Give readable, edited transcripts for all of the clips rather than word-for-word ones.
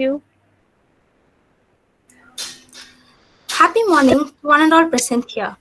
You. Happy morning, one and all present here.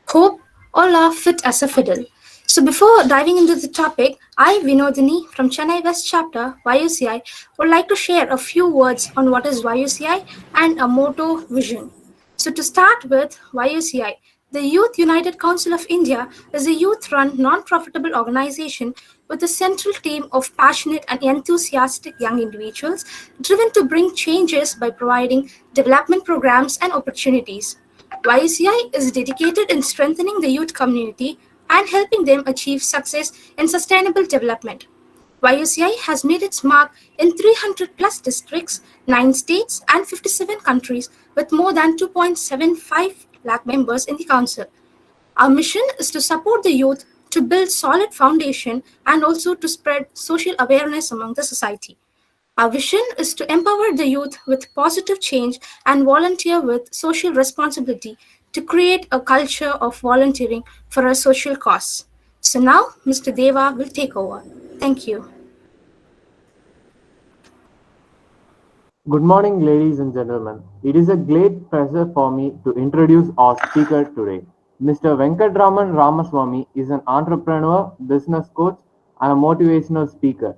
Hope all are fit as a fiddle. So before diving into the topic, I, Vinodini from Chennai West Chapter, YUCI, would like to share a few words on what is YUCI and a motto vision. So to start with, YUCI, the Youth United Council of India is a youth-run, non-profitable organization with a central team of passionate and enthusiastic young individuals driven to bring changes by providing development programs and opportunities. YCI is dedicated in strengthening the youth community and helping them achieve success in sustainable development. YUCI has made its mark in 300 plus districts, 9 states, and 57 countries with more than 2.75 lakh members in the council. Our mission is to support the youth to build solid foundation and also to spread social awareness among the society. Our vision is to empower the youth with positive change and volunteer with social responsibility to create a culture of volunteering for a social cause. So now Mr. Deva will take over. Thank you. Good morning, ladies and gentlemen. It is a great pleasure for me to introduce our speaker today. Mr. Venkatraman Ramaswamy is an entrepreneur, business coach, and a motivational speaker.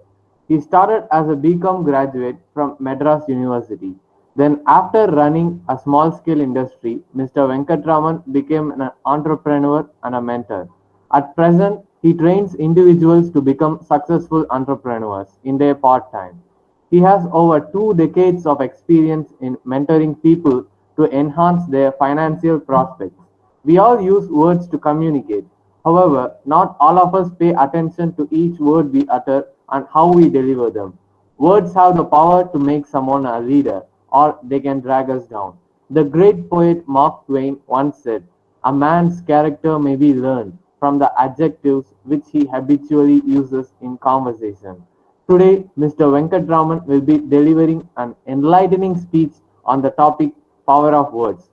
He started as a BCom graduate from Madras University. Then, after running a small scale industry, Mr. Venkatraman became an entrepreneur and a mentor. At present, he trains individuals to become successful entrepreneurs in their part time. He has over 2 decades of experience in mentoring people to enhance their financial prospects. We all use words to communicate. However, not all of us pay attention to each word we utter and how we deliver them. Words have the power to make someone a leader, or they can drag us down. The great poet Mark Twain once said, "A man's character may be learned from the adjectives which he habitually uses in conversation." Today, Mr. Venkatraman will be delivering an enlightening speech on the topic Power of Words.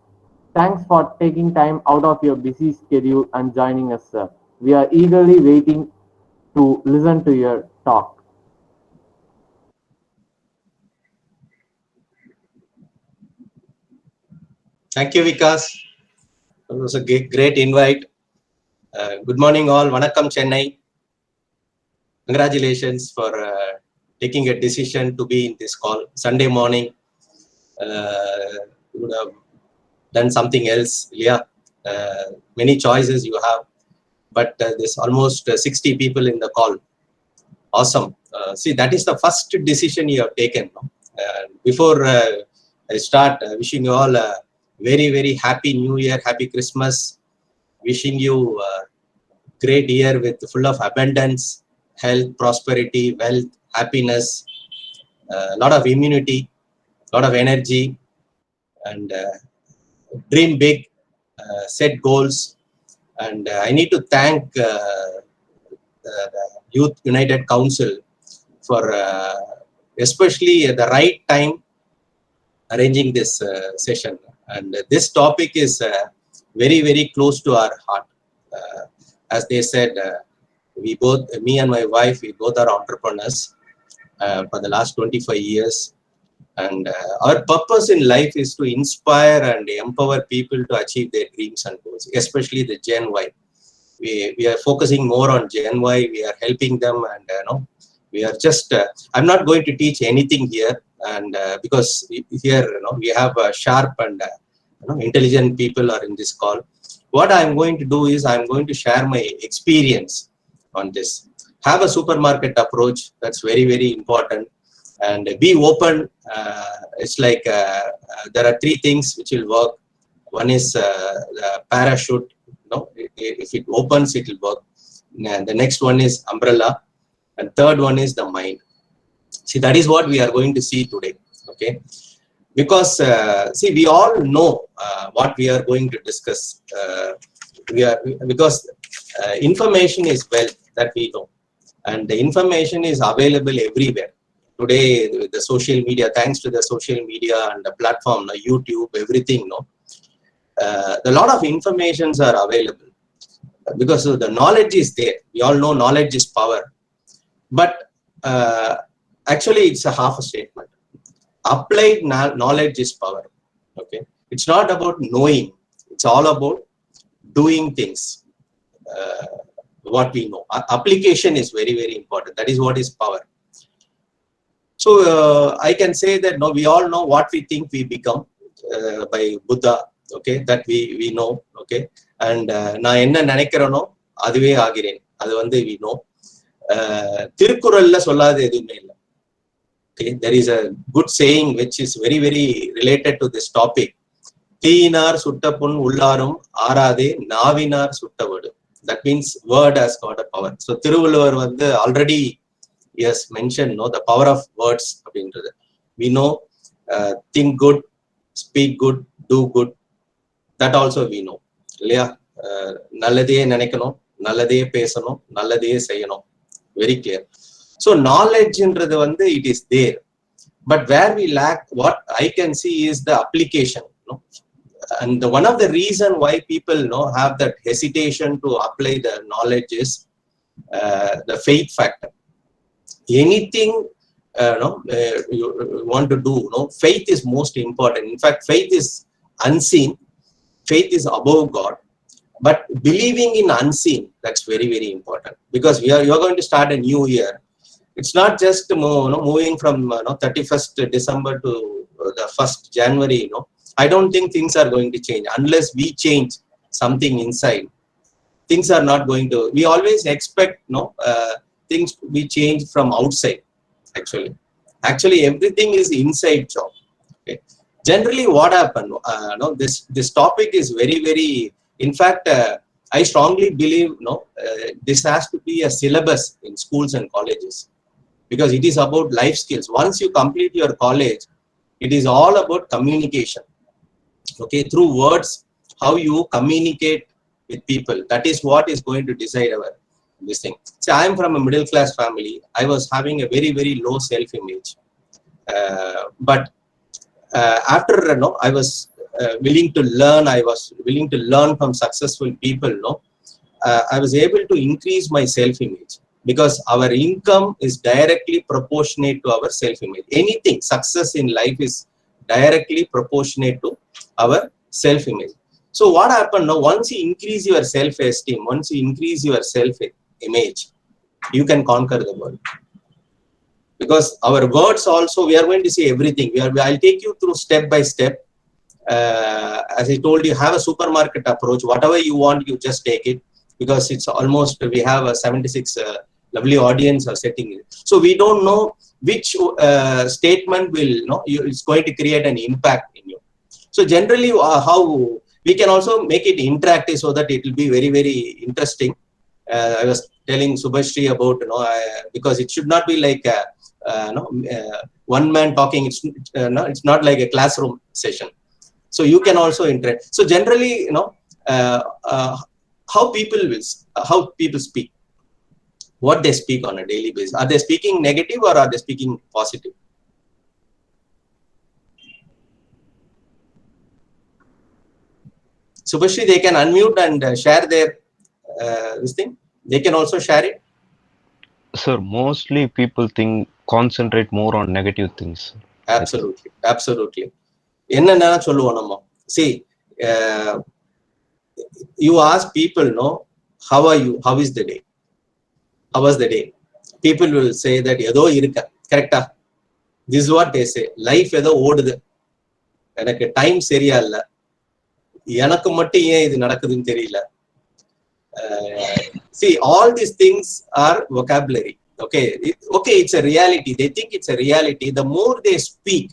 Thanks for taking time out of your busy schedule and joining us, sir. We are eagerly waiting to listen to your talk. Thank you, Vikas. It was a great invite. Good morning, all. Vanakkam, Chennai. Congratulations for taking a decision to be in this call. Sunday morning, you would have done something else. Yeah, many choices you have, but there's almost 60 people in the call. Awesome. See, that is the first decision you have taken. No? Before I start, wishing you all a very, very happy New Year, happy Christmas. Wishing you a great year with full of abundance, health, prosperity, wealth, happiness, a lot of immunity, a lot of energy, and dream big, set goals. And I need to thank the Youth United Council for especially at the right time arranging this session. And this topic is very, very close to our heart. As they said, we both, me and my wife, we both are entrepreneurs for the last 25 years. And our purpose in life is to inspire and empower people to achieve their dreams and goals, especially the Gen Y. We are focusing more on Gen Y. We are helping them, and we are just. I'm not going to teach anything here, and because here we have sharp and intelligent people are in this call. What I'm going to do is I'm going to share my experience on this. Have a supermarket approach. That's very, very important. And be open. It's like there are 3 things which will work. One is the parachute. If it opens, it will work. And the next one is umbrella. And third one is the mind. See, that is what we are going to see today. Okay. Because see, we all know what we are going to discuss. Because information is wealth, that we know, and the information is available everywhere today with the social media. Thanks to the social media and the platform, YouTube, everything. A lot of informations are available because the knowledge is there. We all know knowledge is power, but actually it's a half a statement. Applied knowledge is power. Okay, it's not about knowing, it's all about doing things. What we know, application is very, very important. That is what is power. So I can say that no, we all know what we think we become by Buddha. Okay, that we know. Okay, and நான் என்ன நினைக்கிறேனோ அதுவே ஆகிறேன். அது வந்து we know. திருக்குறள்ல சொல்லாத எதுவுமே இல்லை. Okay, there is a good saying which is very, very related to this topic. தீயினார் சுட்டப்புண் உள்ளாரும் ஆறாதே நாவினார் சுட்டவடு. That means word has got a power. So Thiruvalluvar வந்து already yes mentioned no the power of words அப்படின்றது. We know think good, speak good, do good. That also we know. இல்லையா? நல்லதையே நினைக்கணும், நல்லதையே பேசணும், நல்லதையே செய்யணும். Very clear. So knowledge inradhu vandu it is there, but where we lack, what I can see is the application. No? And one of the reason why people have that hesitation to apply the knowledge is the faith factor. Anything you want to do, faith is most important. In fact, faith is unseen, faith is above God. But believing in unseen, that's very, very important, because you are going to start a new year. It's not just moving from 31st December to the 1st January. I don't think things are going to change unless we change something inside. Things are not going to. We always expect things to be changed from outside. Actually, everything is inside job. Okay. Generally, what happened? This topic is very, very. In fact, I strongly believe this has to be a syllabus in schools and colleges, because it is about life skills. Once you complete your college, it is all about communication. Okay, through words, how you communicate with people. That is what is going to decide this thing. So I am from a middle class family. I was having a very, very low self-image, but after I was willing to learn. I was willing to learn from successful people. I was able to increase my self-image, because our income is directly proportionate to our self-image. Anything, success in life is directly proportionate to our self-image. So what happened now? Once you increase your self-esteem, once you increase your self-image, you can conquer the world. Because our words also, we are going to say everything. I'll take you through step by step. As I told you, have a supermarket approach. Whatever you want, you just take it, because it's almost, we have a 76 lovely audience are sitting in. So we don't know which statement will it's going to create an impact in you. So generally, how we can also make it interactive so that it will be very, very interesting. I was telling Subhashri about because it should not be like one man talking. It's not like a classroom session. So you can also interact. So generally, how people speak, what they speak on a daily basis. Are they speaking negative or are they speaking positive? Subhashri, they can unmute and share their this thing. They can also share it. Sir, mostly people concentrate more on negative things. Absolutely. See, you ask people, how are you? How is the day? How was the day? People will say that edo irukka. Correct? This is what they say. Life edo odudhu. Enakku time seriya illa. Enakku mattum yen idu nadakudunu theriyala. See, all these things are vocabulary. Okay, it's a reality. They think it's a reality. The more they speak,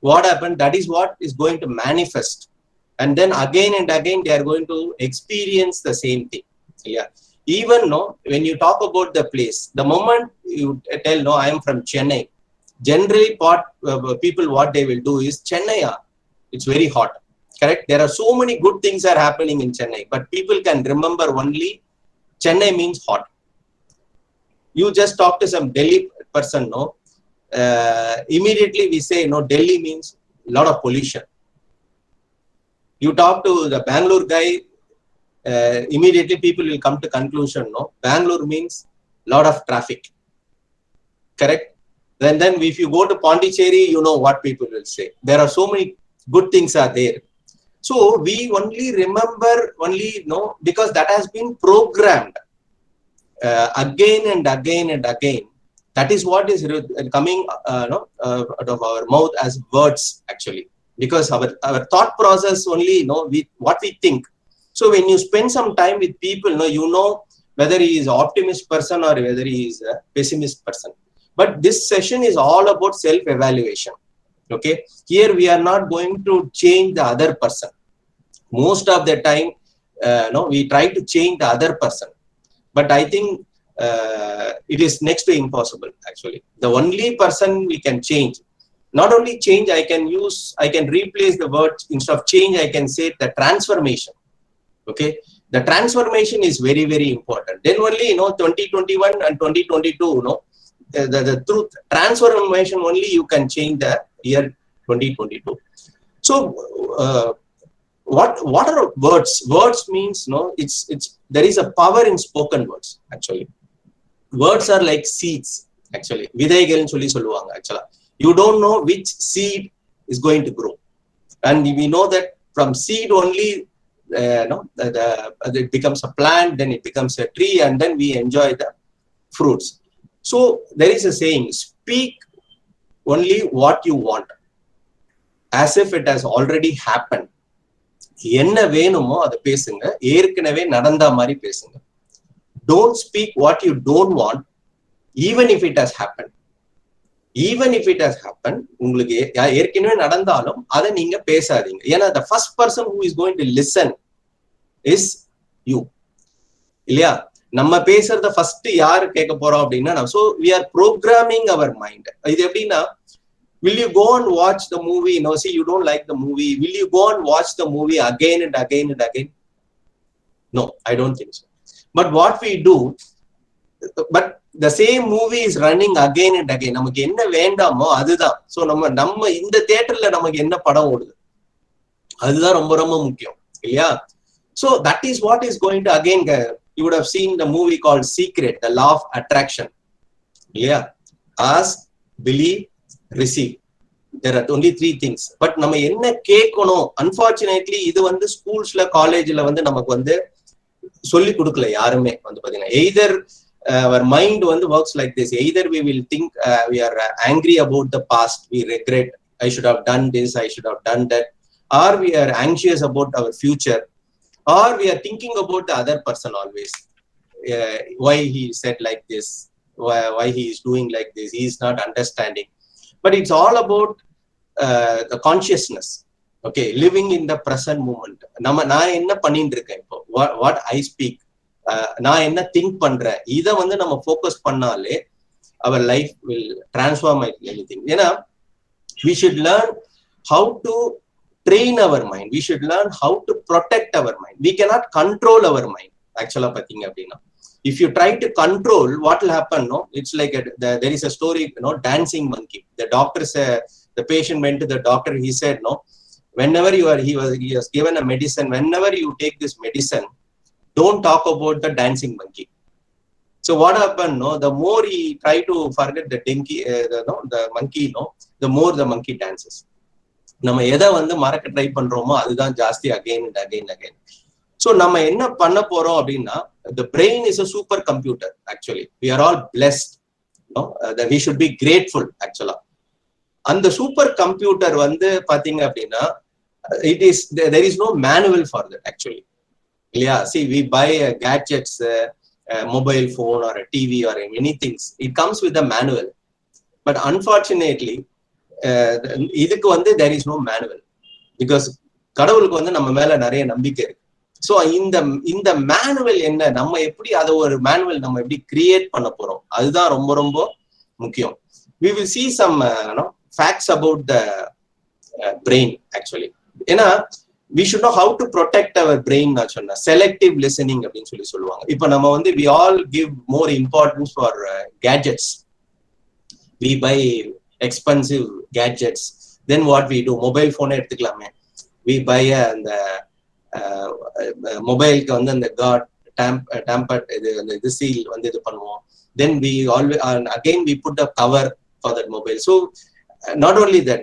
what happened? That is what is going to manifest, and then again and again they are going to experience the same thing. Yeah. Even when you talk about the place, the moment you tell I am from Chennai, generally people what they will do is Chennai, it's very hot. Correct? There are so many good things are happening in Chennai, but people can remember only Chennai means hot. You just talk to some Delhi person, immediately we say Delhi means a lot of pollution. You talk to the Bangalore guy, immediately people will come to conclusion Bangalore means lot of traffic. Correct? Then if you go to Pondicherry, you know what people will say. There are so many good things are there. So we only remember because that has been programmed again and again and again. That is what is coming out of our mouth as words actually, because our thought process only what we think. So when you spend some time with people, you know whether he is an optimist person or whether he is a pessimist person. But this session is all about self-evaluation. Okay, here we are not going to change the other person. Most of the time, we try to change the other person, but I think it is next to impossible. Actually, the only person we can change, not only change, I can replace the word instead of change. I can say the transformation. Okay, the transformation is very, very important. Then only 2021 and 2022, the truth transformation only you can change the year 2022. So what are words? Words means it's there is a power in spoken words. Actually, words are like seeds. Actually, vidaigal solli solluvaanga. Actually, you don't know which seed is going to grow, and we know that from seed only it becomes a plant, then it becomes a tree, and then we enjoy the fruits. So there is a saying, speak only what you want, as if it has already happened. என்ன வேணுமோ அதை பேசுங்க, ஏற்கனவே நடந்த மாதிரி பேசுங்க. Don't speak what you don't want, even if it has happened. Even if it has happened, உங்களுக்கு ஏற்கனவே நடந்தாலும் அதை நீங்க பேசாதீங்க. ஏன்னா the first person who is going to listen is you. இல்லையா? நம்ம பேசுறத ஃபர்ஸ்ட் யாரு கேட்க போறோம் அப்படின்னா, so we are programming our mind. இது எப்படின்னா, will you go and watch the movie? See, you don't like the movie. Will you go and watch the movie again and again and again? No, I don't think so. But what we do, but the same movie is running again and again. நமக்கு என்ன வேண்டாமோ அதுதான். So நம்ம இந்த தியேட்டர்ல நமக்கு என்ன படம் ஓடுது, அதுதான் ரொம்ப ரொம்ப முக்கியம் இல்லையா? So that is what is going to, again, you would have seen the movie called Secret, the Law of Attraction. Yeah, ask, believe, receive. There are only 3 things. But நம்ம என்ன கேட்கணும், unfortunately இது ஸ்கூல்ஸ்ல காலேஜ்ல நமக்கு சொல்லி கொடுக்கல யாருமே. பாத்தீங்கன்னா either our mind works like this. Either we will think we are angry about the past, we regret, I should have done this, I should have done that, or we are anxious about our future, or we are thinking about the other person always. Why he said like this, why he is doing like this, he is not understanding. But it's all about the consciousness. Okay, living in the present moment. நான் என்ன பண்ணிட்டு இருக்கேன் இப்போ, what I speak, நான் என்ன think பண்றேன், இதை நம்ம ஃபோக்கஸ் பண்ணாலே our life will transform anything. ஏன்னா we should learn how to train our mind. We should learn how to protect our mind. We cannot control our mind. Actually, pathina appadina, if you try to control, what will happen? It's like there is a story, dancing monkey. The doctor said, the patient went to the doctor. He said, whenever he was given a medicine, whenever you take this medicine, don't talk about the dancing monkey. So what happened? The more he tried to forget the monkey, the more the monkey dances. நம்ம எதை மறக்க try பண்றோமோ அதுதான் ஜாஸ்தி again and again and again. So நம்ம என்ன பண்ண போறோம் அப்படின்னா, the brain is a super computer. Actually, we are all blessed, that we should be grateful. Actually, அந்த சூப்பர் கம்ப்யூட்டர் பாத்தீங்க அப்படின்னா, there is no manual for that actually. Yeah, see, we buy gadgets, mobile phone or a TV or many things. It comes with a manual, but unfortunately, இதுக்கு there is no manual, because கடவுளுக்கு நம்ம மேல நிறைய நம்பிக்கை இருக்கு. So இந்த manual என்ன, நம்ம எப்படி அதை ஒரு மேனுவல் நம்ம எப்படி கிரியேட் பண்ண போறோம், அதுதான் ரொம்ப ரொம்ப முக்கியம். We will see some facts about the brain actually. ஏன்னா we should know how to protect our brain. நான் சொன்ன selective listening அப்படின்னு சொல்லுவாங்க. இப்போ நம்ம we all give more importance for gadgets. We buy expensive gadgets. Then what we do, mobile phone எடுத்துக்கலாமே, we buy அந்த மொபைலுக்கு அந்த tampered இது seal இது பண்ணுவோம். Then we always again we put a cover for that mobile. So not only that,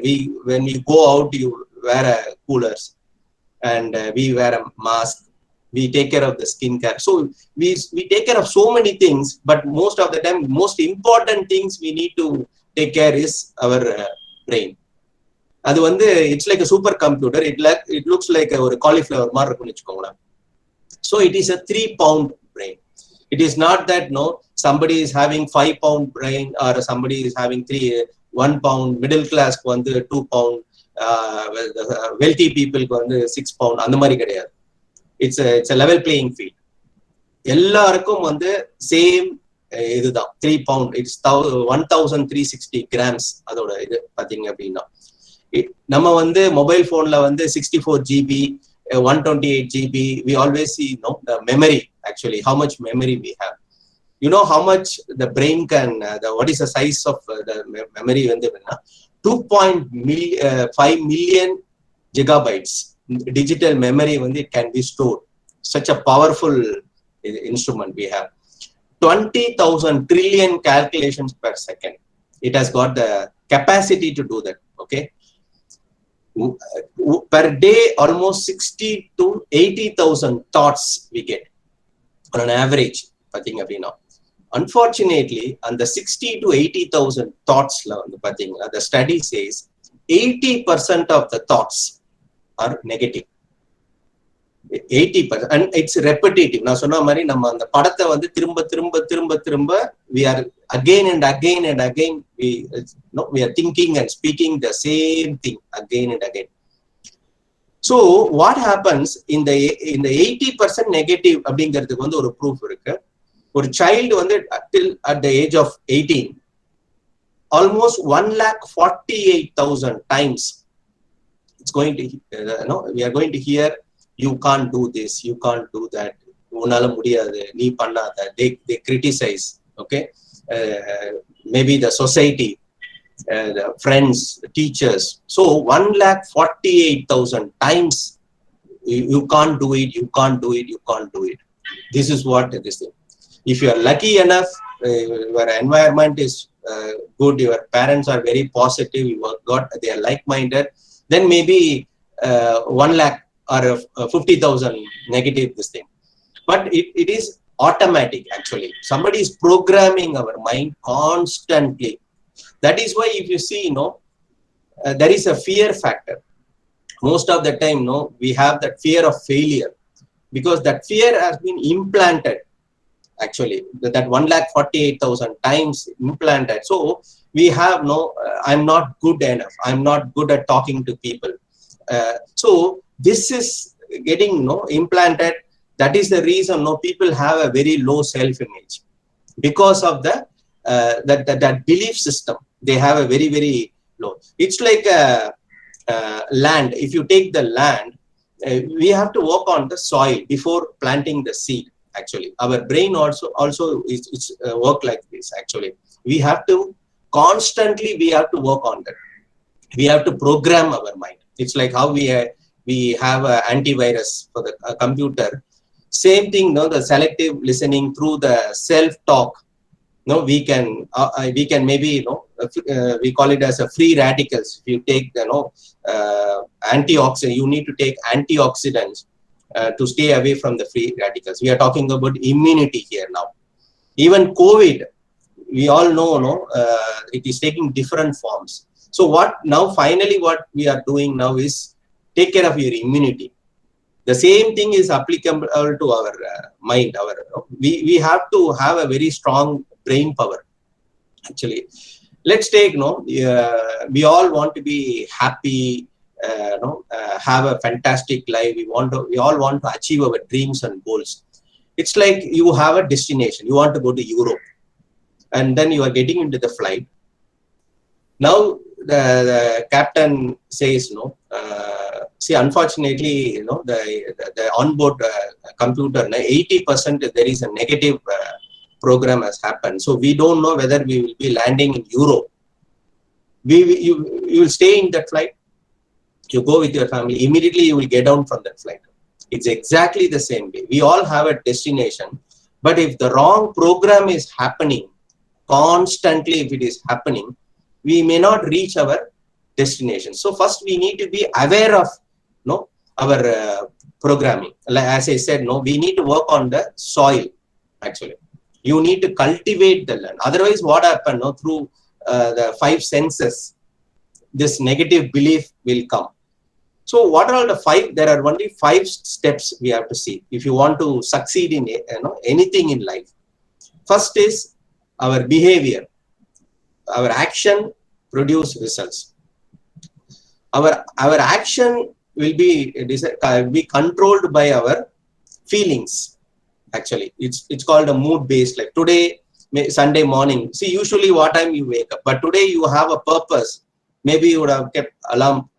when we go out, you wear a coolers, and we wear a mask. We take care of the skincare. So we take care of so many things, but most of the time, most important things we need to take care is our brain. அது வந்து it's like a super computer. It looks like ஒரு cauliflower மாதிரி இருக்கும்னு வச்சுக்கோங்களேன். So it is a 3-pound brain. It is not that somebody is having 5-pound brain, or somebody is having 1 pound. Middle class வந்து 2 pound, wealthy people வந்து 6 pound. அந்த மாதிரி கிடையாது. It's a level playing field. எல்லாருக்கும் வந்து same இதுதான் 3 pound. It's 1360 grams. அதோட இது பாத்தீங்க அப்படின்னா, நம்ம வந்து மொபைல் போன்ல வந்து 64 GB, 128 GB. We always see the memory, actually how much memory we have. You know how much the brain can, what is the size of the memory வந்து 2.5 million gigabytes digital memory வந்து it can be stored. Such a powerful instrument we have. 20,000 trillion calculations per second. It has got the capacity to do that. Okay, per day almost 60 to 80,000 thoughts we get on an average. பாத்தீங்க அப்படின்னா, unfortunately அந்த 60 to 80,000 thoughtsல வந்து பாத்தீங்கன்னா, the study says 80% of the thoughts are negative. 80%, and it's repetitive. நான் சொன்ன மாதிரி நம்ம அந்த படத்தை வந்து திரும்ப திரும்ப திரும்ப திரும்ப we are again and again and again we are thinking and speaking the same thing again and again. So what happens in the 80% negative அப்படிங்கிறதுக்கு வந்து ஒரு proof இருக்கு. ஒரு child வந்து till at the age of 18 almost 1,48,000 times it's going to we are going to hear, you can't do this, you can't do that, உன்னால முடியாது, நீ பண்ணாத. They criticize. Okay, maybe the society, the friends, the teachers. So 1,48,000 times you can't do it, you can't do it, you can't do it. This is what this thing. If you are lucky enough, your environment is good, your parents are very positive, you they are like-minded, then maybe 1 lakh or 50,000 negative this thing. But it is automatic. Actually, somebody is programming our mind constantly. That is why if you see, there is a fear factor. Most of the time, we have that fear of failure, because that fear has been implanted. Actually, that 1,48,000 times implanted. So we have I'm not good enough, I'm not good at talking to people. So this is getting implanted. That is the reason people have a very low self-image, because of that belief system. They have a very, very low. It's like land. If you take the land, we have to work on the soil before planting the seed. Actually, our brain also is work like this. Actually, we have to constantly work on that. We have to program our mind. It's like how we have an antivirus for the computer. Same thing, the selective listening through the self-talk. We can maybe we call it as a free radicals. If you take antioxidant, you need to take antioxidants to stay away from the free radicals. We are talking about immunity here now. Even COVID, we all know, it is taking different forms. So finally what we are doing now is take care of your immunity. The same thing is applicable to our mind. We have to have a very strong brain power. Actually, let's take we all want to be happy, have a fantastic life. We all want to achieve our dreams and goals. It's like you have a destination. You want to go to Europe, and then you are getting into the flight. Now the captain says see, unfortunately, the onboard computer, 80% there is a negative program has happened. So we don't know whether we will be landing in Europe. You will stay in that flight. You go with your family. Immediately you will get down from that flight. It's exactly the same way. We all have a destination, but if the wrong program is happening constantly, if it is happening, we may not reach our destination. So first we need to be aware of our programming. Like as I said, we need to work on the soil. Actually, you need to cultivate the land. Otherwise, what happen? Through the 5 senses, this negative belief will come. So what are all the 5? There are only 5 steps we have to see if you want to succeed in anything in life. First is our behavior. Our action produce results. Our action will be controlled by our feelings. Actually, it's called a mood based. Like today, Sunday morning. See, usually what time you wake up, but today you have a purpose. Maybe you would have kept alarm.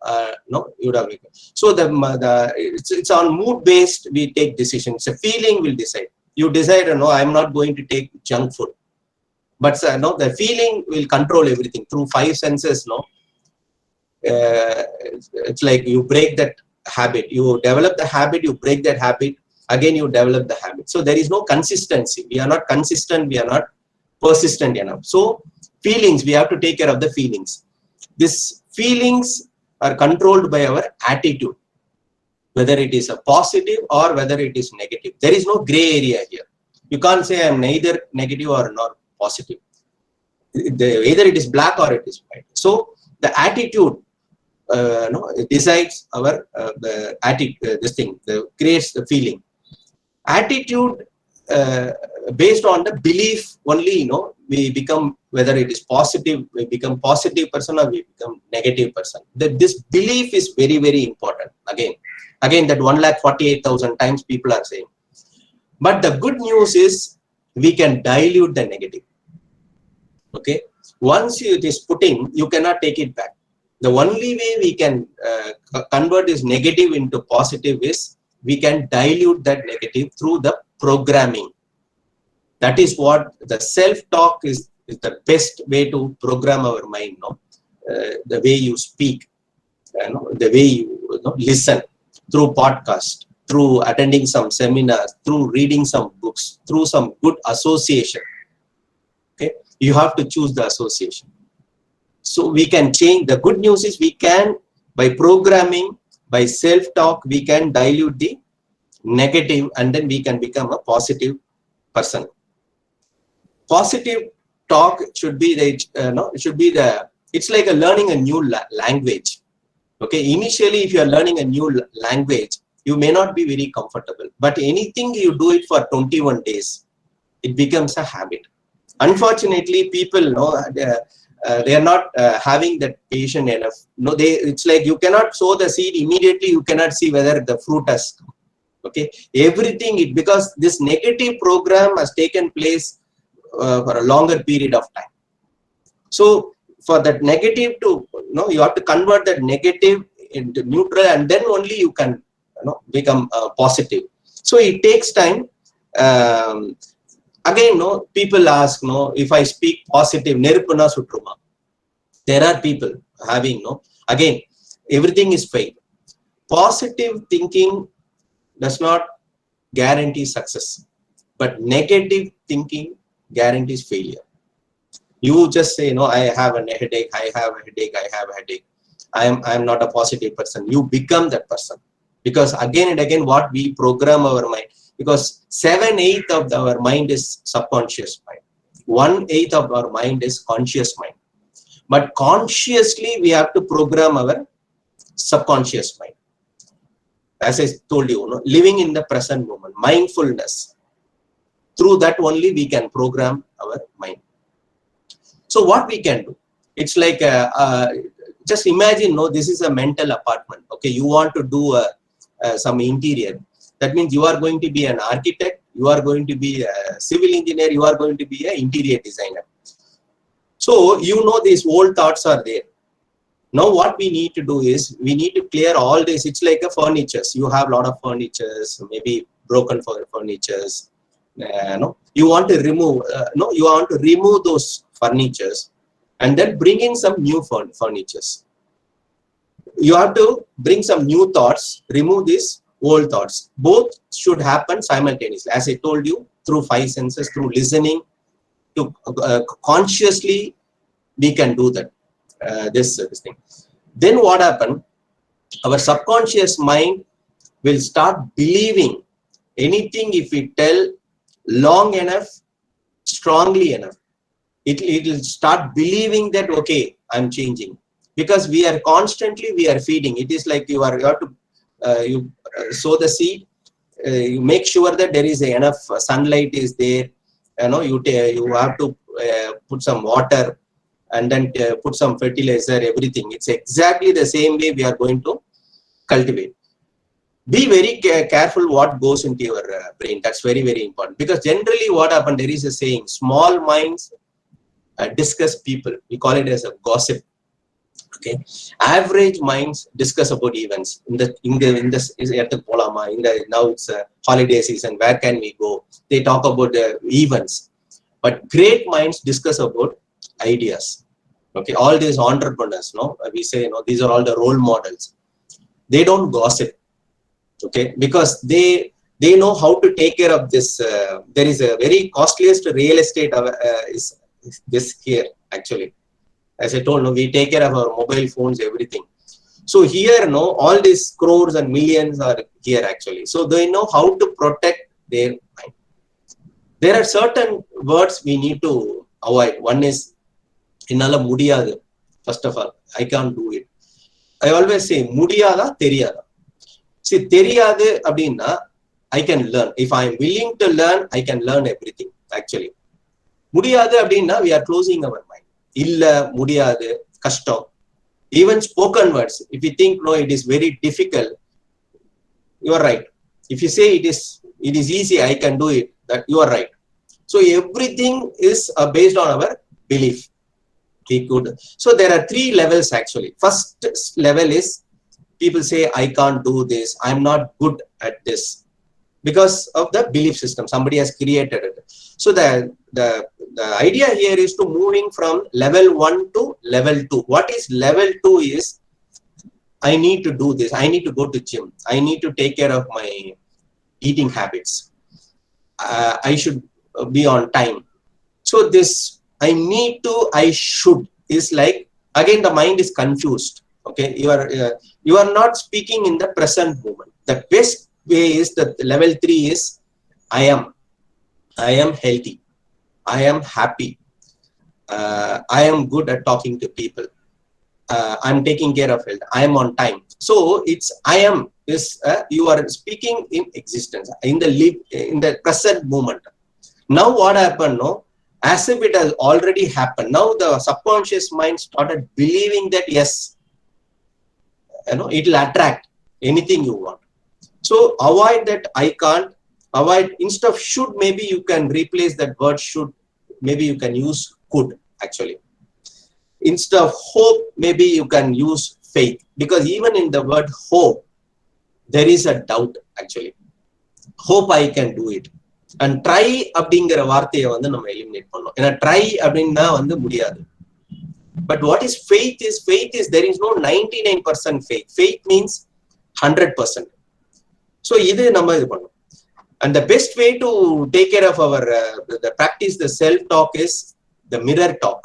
You would have wake up. So it's on mood based. We take decisions. A feeling will decide. You decide, I'm not going to take junk food. But the feeling will control everything through 5 senses. It's like you break that habit. You develop the habit. You break that habit. Again, you develop the habit. So there is no consistency. We are not consistent. We are not persistent enough. So feelings, we have to take care of the feelings. These feelings are controlled by our attitude, whether it is a positive or whether it is negative. There is no gray area here. You can't say I'm neither negative or not positive. Either it is black or it is white. So the attitude it decides our creates the feeling. Attitude based on the belief only, we become, whether it is positive, we become positive person or we become negative person. This belief is very, very important. Again, that 1,48,000 times people are saying. But the good news is we can dilute the negative. Okay, once it is put in, you cannot take it back. The only way we can convert this negative into positive is we can dilute that negative through the programming. That is what the self-talk is the best way to program our mind. The way you speak, the way you listen, through podcast, through attending some seminars, through reading some books, through some good association. Okay, you have to choose the association. So we can change. The good news is we can, by programming, by self-talk, we can dilute the negative and then we can become a positive person. Positive talk should be it's like learning a new language. Okay, initially if you are learning a new language, you may not be very comfortable, but anything you do it for 21 days, it becomes a habit. Unfortunately, people they are not having that patience enough. It's like you cannot sow the seed immediately. You cannot see whether the fruit has come. Okay, everything because this negative program has taken place for a longer period of time. So for that negative to you have to convert that negative into neutral, and then only you can become positive. So it takes time. Again, people ask, if I speak positive, nerupuna sutruma. There are people having, again, everything is fake. Positive thinking does not guarantee success, but negative thinking guarantees failure. You just say, I have a headache, I have a headache, I have a headache. I am not a positive person. You become that person. Because again and again, what we program our mind, because 7/8 of our mind is subconscious mind. 1/8 of our mind is conscious mind. But consciously, we have to program our subconscious mind. As I told you, living in the present moment, mindfulness. Through that only we can program our mind. So what we can do? It's like, just imagine, this is a mental apartment. Okay, you want to do some interior. That means you are going to be an architect, you are going to be a civil engineer, you are going to be an interior designer. So these old thoughts are there. Now what we need to do is we need to clear all this. It's like a furnitures. You have a lot of furnitures, maybe broken furnitures. You want to remove. You want to remove those furnitures and then bring in some new furnitures. You have to bring some new thoughts, remove these old thoughts. Both should happen simultaneously. As I told you, through 5 senses, through listening, to consciously we can do that. this thing. Then what happened? Our subconscious mind will start believing anything if we tell long enough, strongly enough. It will start believing that, okay, I'm changing. Because we are feeding. It is like you have to sow the seed. You make sure that there is enough sunlight is there. You have to put some water and then put some fertilizer, everything. It's exactly the same way we are going to cultivate. Be very careful what goes into your brain. That's very, very important. Because generally what happens, there is a saying, small minds discuss people. We call it as a gossip. Okay, average minds discuss about events. Now it's holiday season. Where can we go? They talk about the events. But great minds discuss about ideas. Okay, all these entrepreneurs, we say, these are all the role models. They don't gossip. Okay, because they know how to take care of this. There is a very costliest real estate is this here actually. As I told, we take care of our mobile phones, everything. So here, all these crores and millions are here actually. So they know how to protect their mind. There are certain words we need to avoid. One is, innala mudiyadu. First of all, I can't do it. I always say, mudiyada, theriyada. See, theriyadu abdinna, I can learn. If I am willing to learn, I can learn everything actually. Mudiyadu abdinna, we are closing our mind. Illa, mudiyadu, kashtam. Even spoken words, if you think, no, it is very difficult, you are right. If you say it is easy, I can do it, that you are right. So everything is based on our belief. We could. So there are 3 levels actually. First level is, people say, I can't do this, I'm not good at this. Because of the belief system, somebody has created it. So the idea here is to moving from level 1 to level 2. What is level 2 is, I need to do this. I need to go to gym. I need to take care of my eating habits. I should be on time. So this, I need to, I should is like, again, the mind is confused. Okay, you are not speaking in the present moment. The best way is that level 3 is, I am healthy, I am happy, I am good at talking to people, I'm taking care of health, I am on time. So it's I am is you are speaking in existence, in the present moment. Now what happened? No, as if it has already happened. Now the subconscious mind started believing that yes, it will attract anything you want. So avoid that I can't, avoid, instead of should, maybe you can replace that word should, maybe you can use could actually. Instead of hope, maybe you can use faith, because even in the word hope, there is a doubt actually. Hope I can do it. And try அப்படிங்கிற வார்த்தையை வந்து நம்ம eliminate பண்ணோம். ஏன்னா try அப்படின்னா வந்து முடியாது. But what is faith is, there is no 99% faith. Faith means 100%. So இது நம்ம இது பண்ணோம். And the best way to take care of our the practice the self talk is the mirror talk.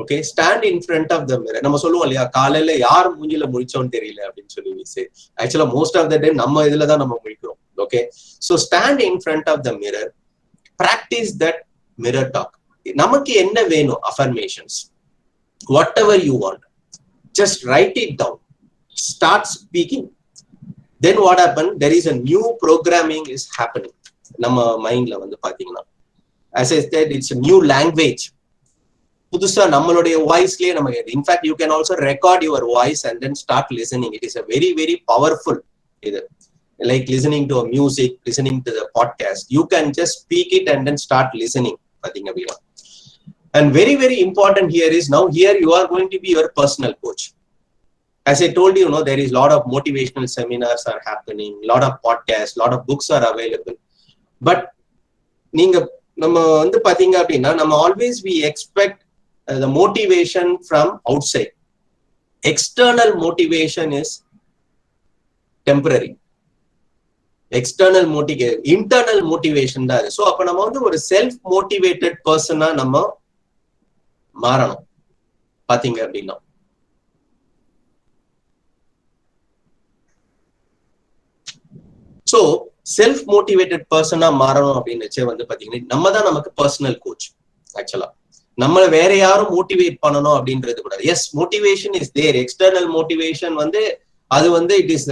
Okay, stand in front of the mirror. நம்ம சொல்லுவோம் இல்லையா, காலையில யார் மூஞ்சில முழிச்சோன்னு தெரியல அப்படின்னு சொல்லி. Actually most of the time நம்ம இதுல தான் நம்ம முழிக்கிறோம். Okay, so stand in front of the mirror, practice that mirror talk. நமக்கு என்ன வேணும்? Affirmations, whatever you want, just write it down, start speaking. Then what happened? There is a new programming is happening நம்ம மைண்ட்ல வந்து பாத்தீங்கன்னா. As I said, it's a new language. புதுசா நம்மளுடைய வாய்ஸ்லயே நம்ம, in fact you can also record your voice and then start listening. It is a very very powerful இது, like listening to a music, listening to the podcast. You can just speak it and then start listening. பாத்தீங்க அப்படின்னா. And very very important here is, now here you are going to be your personal coach. As I told you, there is a lot of motivational seminars are happening, lot of podcasts, lot of books are available. But நீங்க நம்ம வந்து பாத்தீங்க அப்படின்னா, நம்ம always we expect the motivation from outside. External motivation is temporary. External motivation, internal motivation தான். So அப்ப நம்ம வந்து ஒரு self motivated person-ஆ நம்ம மாறணும். பாத்தீங்க அப்படின்னா. ஸோ செல்ஃப் மோட்டிவேட்டட் பர்சனா மாறணும் அப்படின்னு வந்து பாத்தீங்கன்னா நம்ம தான் நமக்கு பர்சனல் கோச். ஆக்சுவலா நம்மளை வேற யாரும் மோட்டிவேட் பண்ணணும் அப்படின்றது கூடாது. Yes, motivation is there. External motivation வந்து அது வந்து it is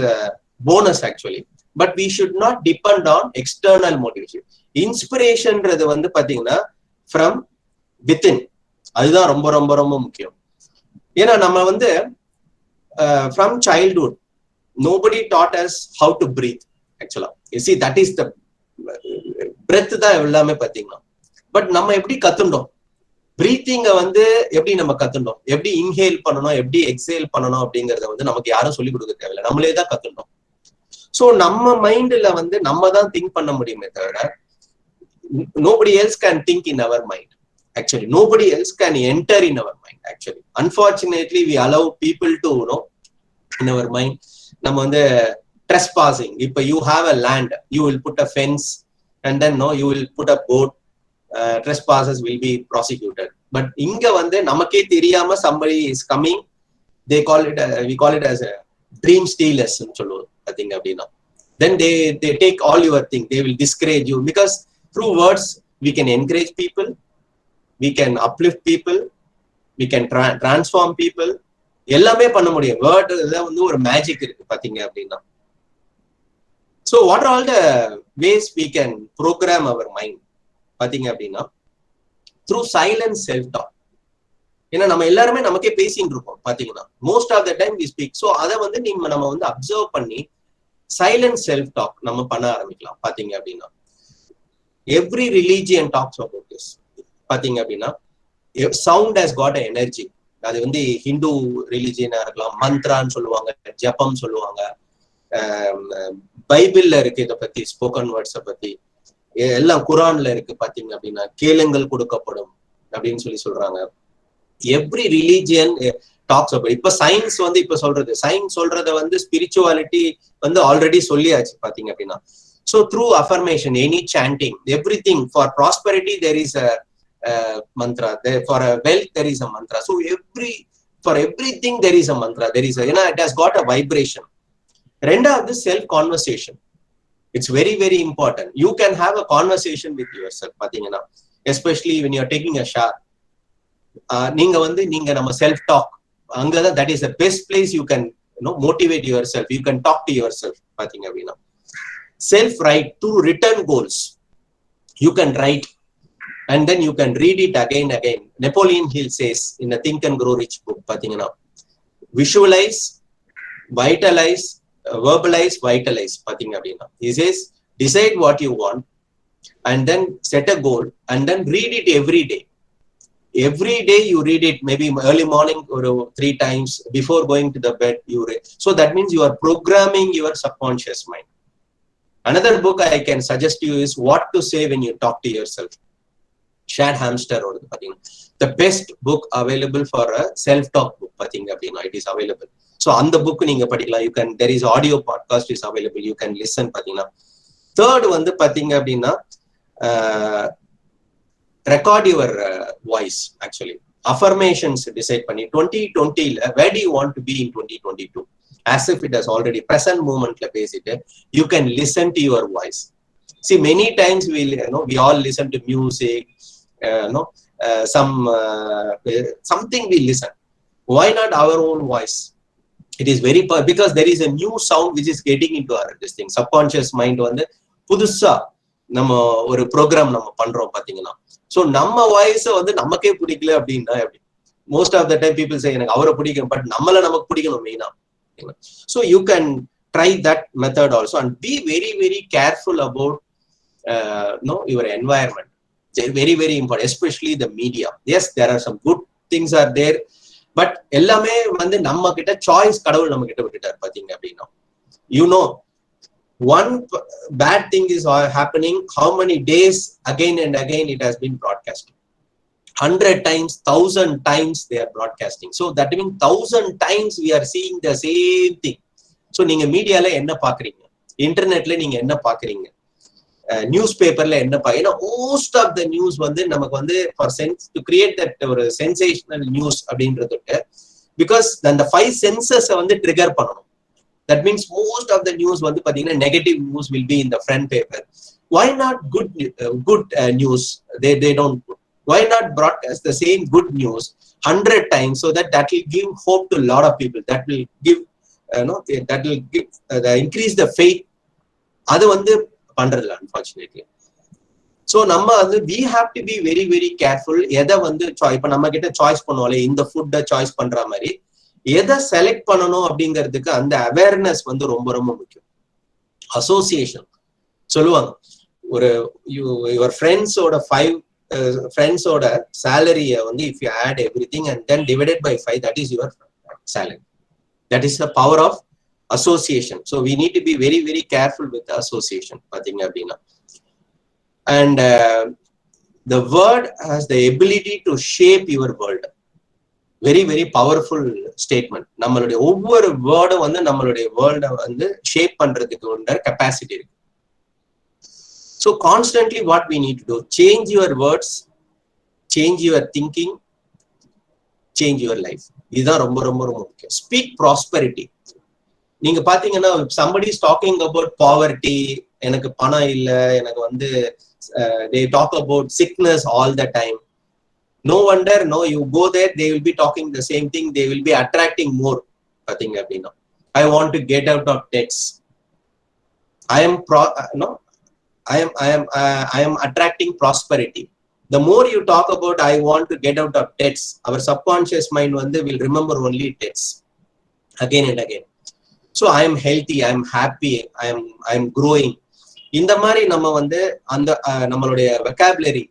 bonus actually. But we should not depend on external motivation. இன்ஸ்பிரேஷன்ன்றது வந்து பாத்தீங்கன்னா ஃப்ரம் வித்தின். அதுதான் ரொம்ப ரொம்ப ரொம்ப முக்கியம். ஏன்னா நம்ம வந்து from childhood nobody taught us how to breathe actually. You see, that is the breath தான் எல்லாமே பாத்தீங்கன்னா. பட் நம்ம எப்படி கத்துண்டோம் பிரீத்திங்க வந்து எப்படி நம்ம கத்துண்டோம், எப்படி இன்ஹேல் பண்ணணும், எப்படி எக்ஸேல் பண்ணணும் அப்படிங்கறத வந்து நமக்கு யாரும் சொல்லிக் கொடுக்க தேவையில்லை, நம்மளே தான் கத்துண்டோம். சோ நம்ம மைண்ட்ல வந்து நம்ம தான் திங்க் பண்ண முடியுமே தவிர nobody else can think in our mind. Actually nobody else can enter in our mind. Actually unfortunately we allow people to in our mind. நம்ம வந்து trespassing, இப்ப you have a land, you will put a fence and then you will put a board, trespassers will be prosecuted. But இங்க வந்து நமக்கே தெரியாம somebody is coming, they call it we call it as a dream stealers ன்னு சொல்லுவோம் பாத்தீங்க அப்படின்னா. Then they take all your thing, they will discourage you, because through words we can encourage people, we can uplift people, we can transform people. எல்லாமே பண்ண முடியும். Word வந்து ஒரு magic இருக்கு பாத்தீங்க அப்படின்னா. So what are all the ways we can program our mind பாத்தீங்க அப்படின்னா? Through silent self talk. ஏன்னா நம்ம எல்லாருமே நமக்கே பேசிட்டு இருக்கோம் பாத்தீங்கன்னா, most of the time we speak. So அதை வந்து நம்ம வந்து அப்சர்வ் பண்ணி சைலண்ட் செல்ஃப் டாக் நம்ம பண்ண ஆரம்பிக்கலாம் பாத்தீங்க அப்படின்னா. Every religion talks about this பாத்தீங்க அப்படின்னா. Sound has got a energy. அது வந்து ஹிந்து ரிலிஜியனா இருக்கலாம், மந்த்ரான்னு சொல்லுவாங்க, ஜபம் சொல்லுவாங்க, பைபிள்ல இருக்கு இதை பத்தி, ஸ்போக்கன் வேர்ட்ஸை பத்தி எல்லாம் குரான்ல இருக்கு பாத்தீங்க அப்படின்னா. கேளுங்கள் கொடுக்கப்படும் அப்படின்னு சொல்றாங்க. Every religion talks about. இப்ப சயின்ஸ் வந்து இப்ப சொல்றது, சயின்ஸ் சொல்றத வந்து ஸ்பிரிச்சுவாலிட்டி வந்து ஆல்ரெடி சொல்லியாச்சு பாத்தீங்க அப்படின்னா. So through affirmation, any chanting, everything, for prosperity there is a mantra, for a wealth there is a mantra. So for everything there is a mantra, there is a, it has got a vibration. Rendavathu self conversation, it's very very important. You can have a conversation with yourself pathina, especially when you are taking a shower. நீங்க நம்ம self talk அங்கதான், that is the best place you can motivate yourself, you can talk to yourself பாத்தீங்க அப்படின்னா. Self write, through written goals you can write and then you can read it again. Napoleon Hill says in the Think and Grow Rich book பாத்தீங்கன்னா, visualize, vitalize, verbalize, vitalize பாத்தீங்க அப்படின்னா. He says decide what you want and then set a goal and then read it every day. Every day you read it, maybe early morning or 3 times before going to the bed you read. So that means you are programming your subconscious mind. Another book I can suggest you is What to Say When You Talk to Yourself. Shad Hamster or the best book available for a self-talk book. It is available. So on the book you can, there is audio podcast is available. You can listen. Third one, record your voice. Actually, affirmations decide பண்ணி 2020 where do you want to be in 2022, as if it has already present moment la பேசிட்டு you can listen to your voice. See, many times we all listen to music, something we listen. Why not our own voice? It is very because there is a new sound which is getting into our this thing. Subconscious mind வந்து புதுசா நம்ம ஒரு program நம்ம பண்றோம் பாத்தீங்கன்னா. So நம்ம voice வந்து நமக்கே பிடிக்கல அப்படின்னா எப்படி? Most of the time people say எனக்கு அவரை பிடிக்கும், பட் நம்மள நமக்கு பிடிக்கணும் மெயினா. So you can try that method also and be very very careful about your environment. Very very important, especially the media. Yes, there are some good things are there, but எல்லாமே வந்து நம்ம கிட்ட choice கடவுள் நம்ம கிட்ட விட்டுட்டார் பாத்தீங்க அப்படின்னா. One bad thing is happening, how many days again and again it has been broadcast. 100 times, 1000 times they are broadcasting. So that means 1000 times we are seeing the same thing. So நீங்க மீடியால என்ன பாக்குறீங்க, இன்டர்நெட்ல நீங்க என்ன பாக்குறீங்க, news பேப்பர்ல என்னப்பா, ஏன்னா மோஸ்ட் ஆஃப் த நியூஸ் வந்து நமக்கு வந்து for sense to create that ஒரு சென்சேஷனல் நியூஸ் அப்படின்றது பிகாஸ் அந்த 5 சென்சஸ் வந்து ட்ரிகர் பண்ணணும். That means most of the news வந்து பாத்தீங்கன்னா negative news will be in the front paper. Why not good news? They don't. Why not broadcast the same good news 100 times so that will give hope to a lot of people. That will give that will give increase the faith. அது வந்து பண்றதில்ல unfortunately. So நம்ம வந்து we have to be very very careful. எதை வந்து இப்ப நம்ம கிட்ட சாய்ஸ் பண்ணுவோம்ல, இந்த ஃபுட்டை சாய்ஸ் பண்ற மாதிரி எதை செலக்ட் பண்ணணும் அப்படிங்கிறதுக்கு அந்த அவேர்னஸ் வந்து ரொம்ப ரொம்ப முக்கியம். அசோசியேஷன் சொல்லுவாங்க, ஒரு யுவர் ஃப்ரெண்ட்ஸோட 5 ஃப்ரெண்ட்ஸோட சேலரியை வந்து if you add everything and then divided by 5, that is your salary. That is the power of association. So we need to be very very careful with the association pathina appadina. And the word has the ability to shape your world. Very very powerful statement. நம்மளுடைய ஒவ்வொரு வேர்டும் வந்து நம்மளுடைய வேர்ல்ட வந்து shape பண்றதுக்கு உள்ள capacity இருக்கு. So constantly what we need to do, change your words, change your thinking, change your life. இதுதான் ரொம்ப ரொம்ப ரொம்ப முக்கியம். Speak prosperity. நீங்க பாத்தீங்கன்னா somebody is talking about poverty, எனக்கு பணம் இல்ல, எனக்கு வந்து they talk about sickness all the time. No wonder, no, you go there, they will be talking the same thing, they will be attracting more. பாத்தீங்க அப்படின்னா I want to get out of debts. I am attracting prosperity. The more you talk about I want to get out of debts, our subconscious mind will remember only debts again and again. So I am healthy, I am happy, I am growing. இந்த மாதிரி நம்ம வந்து அந்த நம்மளுடைய vocabulary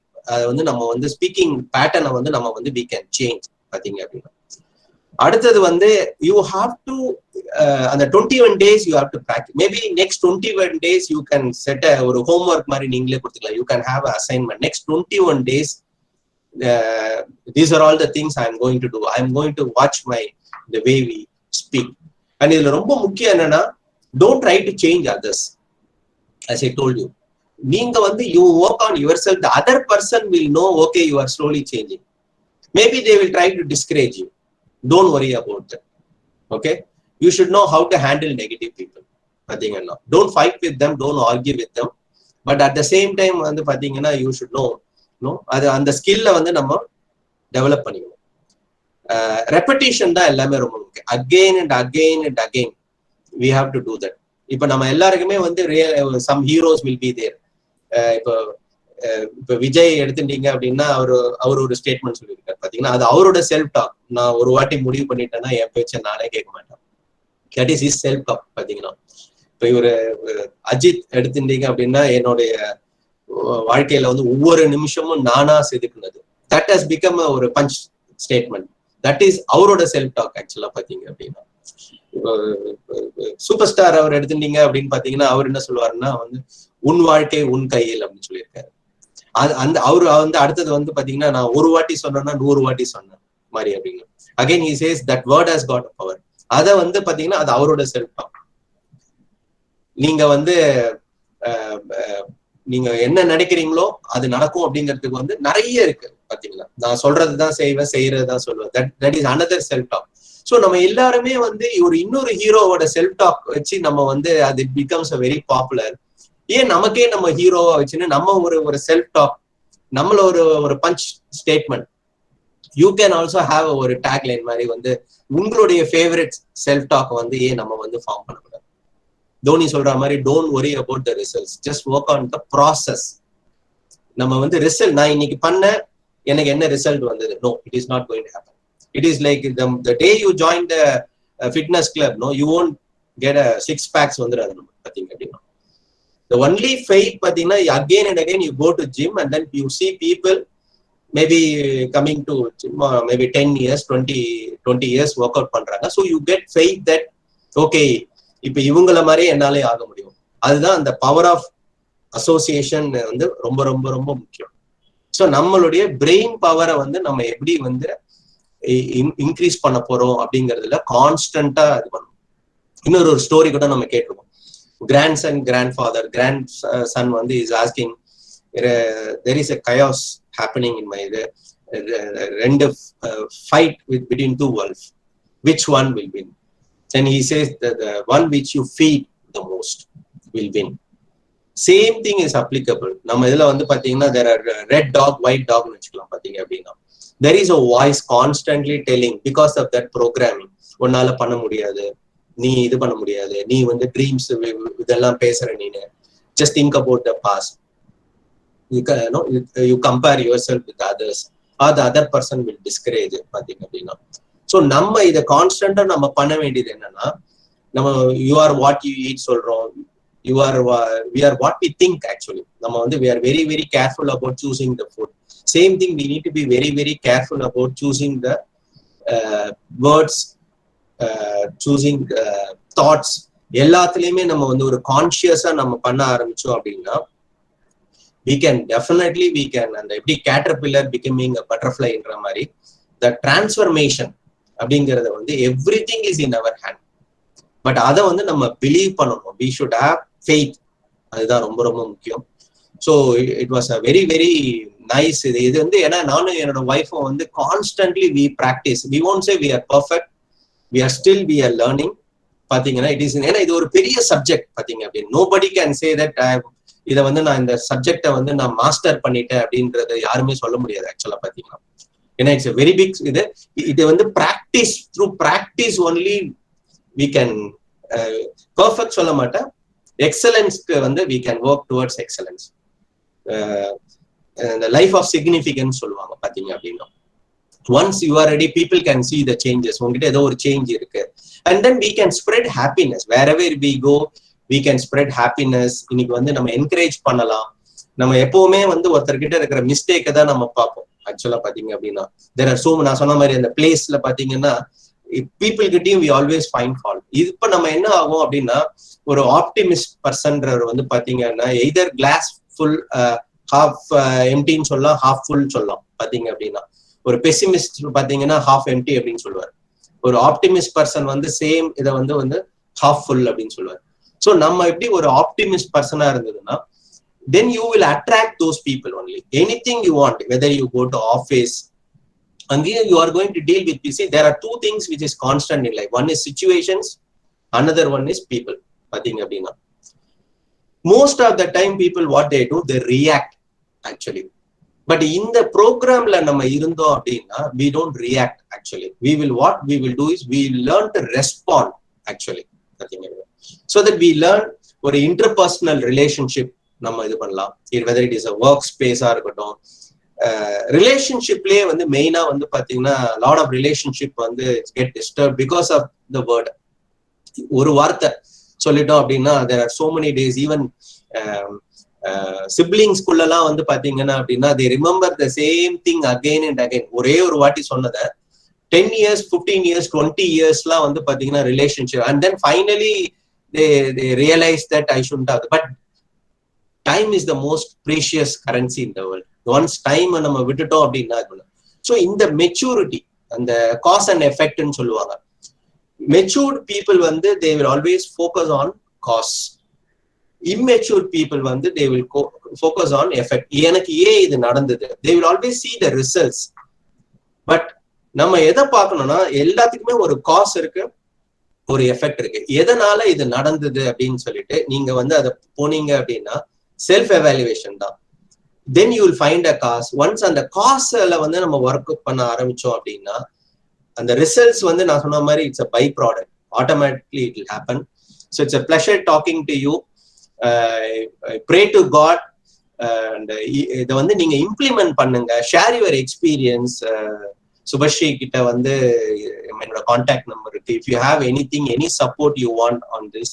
வந்து நம்ம வந்து speaking பேட்டர்னை வந்து நம்ம வந்து we can change பாத்தீங்க அப்படின்னா. அடுத்தது வந்து you have to அந்த 21 days you have to practice. Maybe next 21 days you can set ஒரு homework மாதிரி நீங்களே கொடுத்துக்கலாம். You can have an assignment. Next 21 days these are all the things I am going to do. I am going to watch the way we speak. And இதுல ரொம்ப முக்கியம் என்னன்னா, don't try to change others. As I told you, நீங்க வந்து you work on yourself, the other person will know okay you are slowly changing. Maybe they will try to discourage you. Don't worry about that. Okay, you should know how to handle negative people. பாத்தீங்கன்னா don't fight with them, don't argue with them, but at the same time வந்து பாத்தீங்கன்னா you should know அது அந்த ஸ்கில்ல வந்து நம்ம develop பண்ணிக்கணும். Repetition தான் எல்லாமே ரொம்ப முக்கியம். Again and again and again we have to do that. இப்ப நம்ம எல்லாருக்குமே வந்து some heroes will be there. இப்ப விஜய் எடுத்துட்டீங்க அப்படின்னா அவர் ஒரு ஸ்டேட்மெண்ட் சொல்லியிருக்காரு பாத்தீங்கன்னா, அது அவரோட செல்ஃப் டாக். நான் ஒரு வாட்டி முடிவு பண்ணிட்டேன்னா என் பேச்சை நானே கேட்க மாட்டேன். That is his self talk பாத்தீங்கன்னா. இப்ப இவரு அஜித் எடுத்துட்டீங்க அப்படின்னா, என்னுடைய வாழ்க்கையில வந்து ஒவ்வொரு நிமிஷமும் நானா செதுக்குனது. தட் ஹஸ் பிகம் ஒரு பஞ்ச் ஸ்டேட்மெண்ட். தட் இஸ் அவரோட செல்ஃப் டாக் ஆக்சுவலா பாத்தீங்க அப்படின்னா. சூப்பர் ஸ்டார் அவர் எடுத்துட்டீங்க அப்படின்னு பாத்தீங்கன்னா, அவர் என்ன சொல்லுவாருன்னா வந்து உன் வாழ்க்கை உன் கையில் அப்படின்னு சொல்லியிருக்காரு. அந்த அவரு வந்து அடுத்தது வந்து பாத்தீங்கன்னா, நான் ஒரு வாட்டி சொன்னேன்னா 100 வாட்டி சொன்னேன் மாதிரி அப்படின்னு. Again he says that word has got power. அத வந்து பாத்தீங்கன்னா அது அவரோட செல்ஃப் டாக். நீங்க வந்து நீங்க என்ன நினைக்கிறீங்களோ அது நடக்கும் அப்படிங்கிறதுக்கு வந்து நிறைய இருக்கு பாத்தீங்களா. நான் சொல்றதுதான் செய்வேன், செய்யறதுதான் சொல்லுவேன். That is another self talk. So நம்ம எல்லாருமே வந்து இன்னொரு ஹீரோவோட செல்ஃப் டாக் வச்சு நம்ம வந்து அது பிகம்ஸ் அ வெரி பாப்புலர். ஏன் நமக்கே நம்ம ஹீரோவா வச்சுன்னு நம்ம ஒரு செல்ஃப் டாக், நம்மள ஒரு punch statement. You can also have ஒரு டேக் லைன் மாதிரி வந்து உங்களுடைய ஃபேவரட் செல்ஃப் டாக் வந்து ஏன் நம்ம வந்து ஃபார்ம் பண்ணக்கூடாது. தோனி சொல்ற மாதிரி don't worry about the results, just work on the process. நம்ம வந்து ரிசல்ட் நான் இன்னைக்கு பண்ண எனக்கு என்ன ரிசல்ட் வந்தது, no, it is not going to happen. It is like the day you join the fitness club, no, you won't get a 6 packs வந்துராது நம்ம பாத்தீங்க அப்படின்னா. The only faith பாத்தீங்கன்னா, again and again you go to gym and then you see people maybe coming to gym maybe 10 years 20 years work out பண்றாங்க. So you get faith that okay இப்ப இவங்கள மாதிரி என்னாலே ஆக முடியும். அதுதான் அந்த பவர் ஆஃப் அசோசியேஷன் வந்து ரொம்ப ரொம்ப ரொம்ப முக்கியம். ஸோ நம்மளுடைய பிரெயின் பவரை வந்து நம்ம எப்படி வந்து இன்க்ரீஸ் பண்ண போறோம் அப்படிங்கிறதுல கான்ஸ்டன்டா இது பண்ணணும். இன்னொரு ஸ்டோரி கூட நம்ம கேட்டிருக்கோம். grandson, grandfather, grandson is asking, there is a chaos happening in my fight between two wolves. Which one will win? Then he says that the one which you feed the most will win. Same thing is applicable. நம்ம இதுல பாத்தீங்கன்னா there are red dog, white dog னு வச்சுக்கலாம் பாத்தீங்க அப்படின்னா. There is a voice constantly telling because of that programming. உன்னால பண்ண முடியாது, நீ இது பண்ண முடியாது, நீ ட்ரீம்ஸ் இதெல்லாம் பேசுற நீனு. Just think about the past. You compare yourself with others, or the other person will discourage பாத்தீங்க அப்படின்னா. ஸோ நம்ம இதை கான்ஸ்டன்டா நம்ம பண்ண வேண்டியது என்னன்னா, நம்ம you are what you eat சொல்றோம், you are we are what we think. Actually நம்ம we are very very careful about choosing the food. Same thing we need to be very very careful about choosing the words, choosing thoughts. எல்லாத்துலயுமே நம்ம ஒரு கான்சியஸா நம்ம பண்ண ஆரம்பிச்சோம் அப்படின்னா we can definitely அந்த எப்படி கேட்டர்பில்லர் பிகமிங் a butterfly என்ற மாதிரி the transformation அப்படிங்கறத everything is in our hand. But அதை நம்ம பிலீவ் பண்ணணும். we should have faith. அதுதான் ரொம்ப ரொம்ப முக்கியம். So it was a very very nice. இது ஏன்னா நானும் என்னோட ஒய்ஃபும் constantly we practice. We won't say we are perfect, we are still we are learning. பாத்தீங்கன்னா இட் இஸ், ஏன்னா இது ஒரு பெரிய சப்ஜெக்ட் பாத்தீங்க அப்படின்னு. nobody can say that இதை நான் இந்த சப்ஜெக்டை நான் மாஸ்டர் பண்ணிட்டேன் அப்படின்றத யாருமே சொல்ல முடியாது ஆக்சுவலா பாத்தீங்கன்னா. ஏன்னா இட்ஸ் a very big இது practice, through practice only we can perfect சொல்ல மாட்டேன், எக்ஸலன்ஸ்க்கு we can work towards excellence. The life of significance சொல்லுவாங்க பாத்தீங்க அப்படின்னா. once you are ready, people can see the changes. உங்ககிட்ட ஏதோ ஒரு சேஞ்ச் இருக்கு, and then we can spread happiness wherever we go. we can spread happiness. இன்னைக்கு நம்ம encourage பண்ணலாம். நம்ம எப்பவுமே ஒருத்தர்கிட்ட இருக்கிற மிஸ்டேக்கை தான் நம்ம பார்ப்போம் ஆக்சுவலா பாத்தீங்க அப்படின்னா. there are so நான் சொன்ன மாதிரி அந்த பிளேஸ்ல பாத்தீங்கன்னா people கிட்டையும் we always find fault. இப்ப நம்ம என்ன ஆகும் அப்படின்னா, ஒரு ஆப்டிமிஸ்ட் பர்சன்றவர் பாத்தீங்கன்னா எய்தர் கிளாஸ் ஃபுல் ஹாஃப் எம்டின்னு சொல்லலாம், ஹாஃப் ஃபுல் சொல்லலாம் பாத்தீங்க அப்படின்னா. ஒரு பெசிமிஸ்ட் பாத்தீங்கன்னா ஹாஃப் எம்டி அப்படின்னு சொல்லுவார். ஒரு ஆப்டிமிஸ்ட் பர்சன் சேம் இதை ஹாஃப் ஃபுல் அப்படின்னு சொல்லுவார். ஸோ நம்ம எப்படி ஒரு ஆப்டிமிஸ்ட் பர்சனா இருந்ததுன்னா, then you will attract those people only. Anything you want, whether you go to office, and here you are going to deal with, you see, there are two things which is constant in life. One is situations, another one is people pathing appadina. Most of the time people what they do, they react actually. But in the program la nama irundo appadina, we don't react actually. What we will do is we will learn to respond actually pathing. So that we learn or interpersonal relationship நம்ம இது பண்ணலாம். whether it is a work space-ஆ இருக்கட்டும், ரிலேஷன்ஷிப்லயே மெயினா பாத்தீங்கன்னா lot of relationship get disturb because of the word. ஒரு வார்த்தை சொல்லிட்டோம் அப்படின்னா there are so many days, even சிப்ளிங்ஸ்குள்ளலாம் பாத்தீங்கன்னா அப்படின்னா they remember the same thing again and again. ஒரே ஒரு வாட்டி சொன்னதை 10 years 15 years 20 yearsலாம் பாத்தீங்கன்னா relationship, and then finally they realize that I shouldn't have. But time is the most precious currency in the world. Once time நம்ம விட்டுட்டோம் அப்படின்னா, so இந்த maturity, அந்த காஸ் அண்ட் எஃபெக்ட்னு சொல்லுவாங்க. Matured people they will always focus on cause. immature people they will focus on effect. எனக்கு ஏன் இது நடந்தது, they will always see the results. But நம்ம எதை பார்க்கணும்னா, எல்லாத்துக்குமே ஒரு காஸ் இருக்கு, ஒரு எஃபெக்ட் இருக்கு. எதனால இது நடந்தது அப்படின்னு சொல்லிட்டு நீங்க அதை போனீங்க அப்படின்னா செல்ஃப் எவாலுவேஷன் தான். then you will find a cause. once அந்த காஸ்ல நம்ம ஒர்க் பண்ண ஆரம்பிச்சோம் அப்படின்னா, அந்த ரிசல்ட்ஸ் நான் சொன்ன மாதிரி it's a by product. automatically it will happen. so it's a pleasure talking to you. I pray to God and இதை நீங்க இம்ப்ளிமெண்ட் பண்ணுங்க. Share your experience. சுபஸ்ரீ கிட்ட என்னோட கான்டாக்ட் நம்பர் இருக்கு. if you have anything, any support you want on this,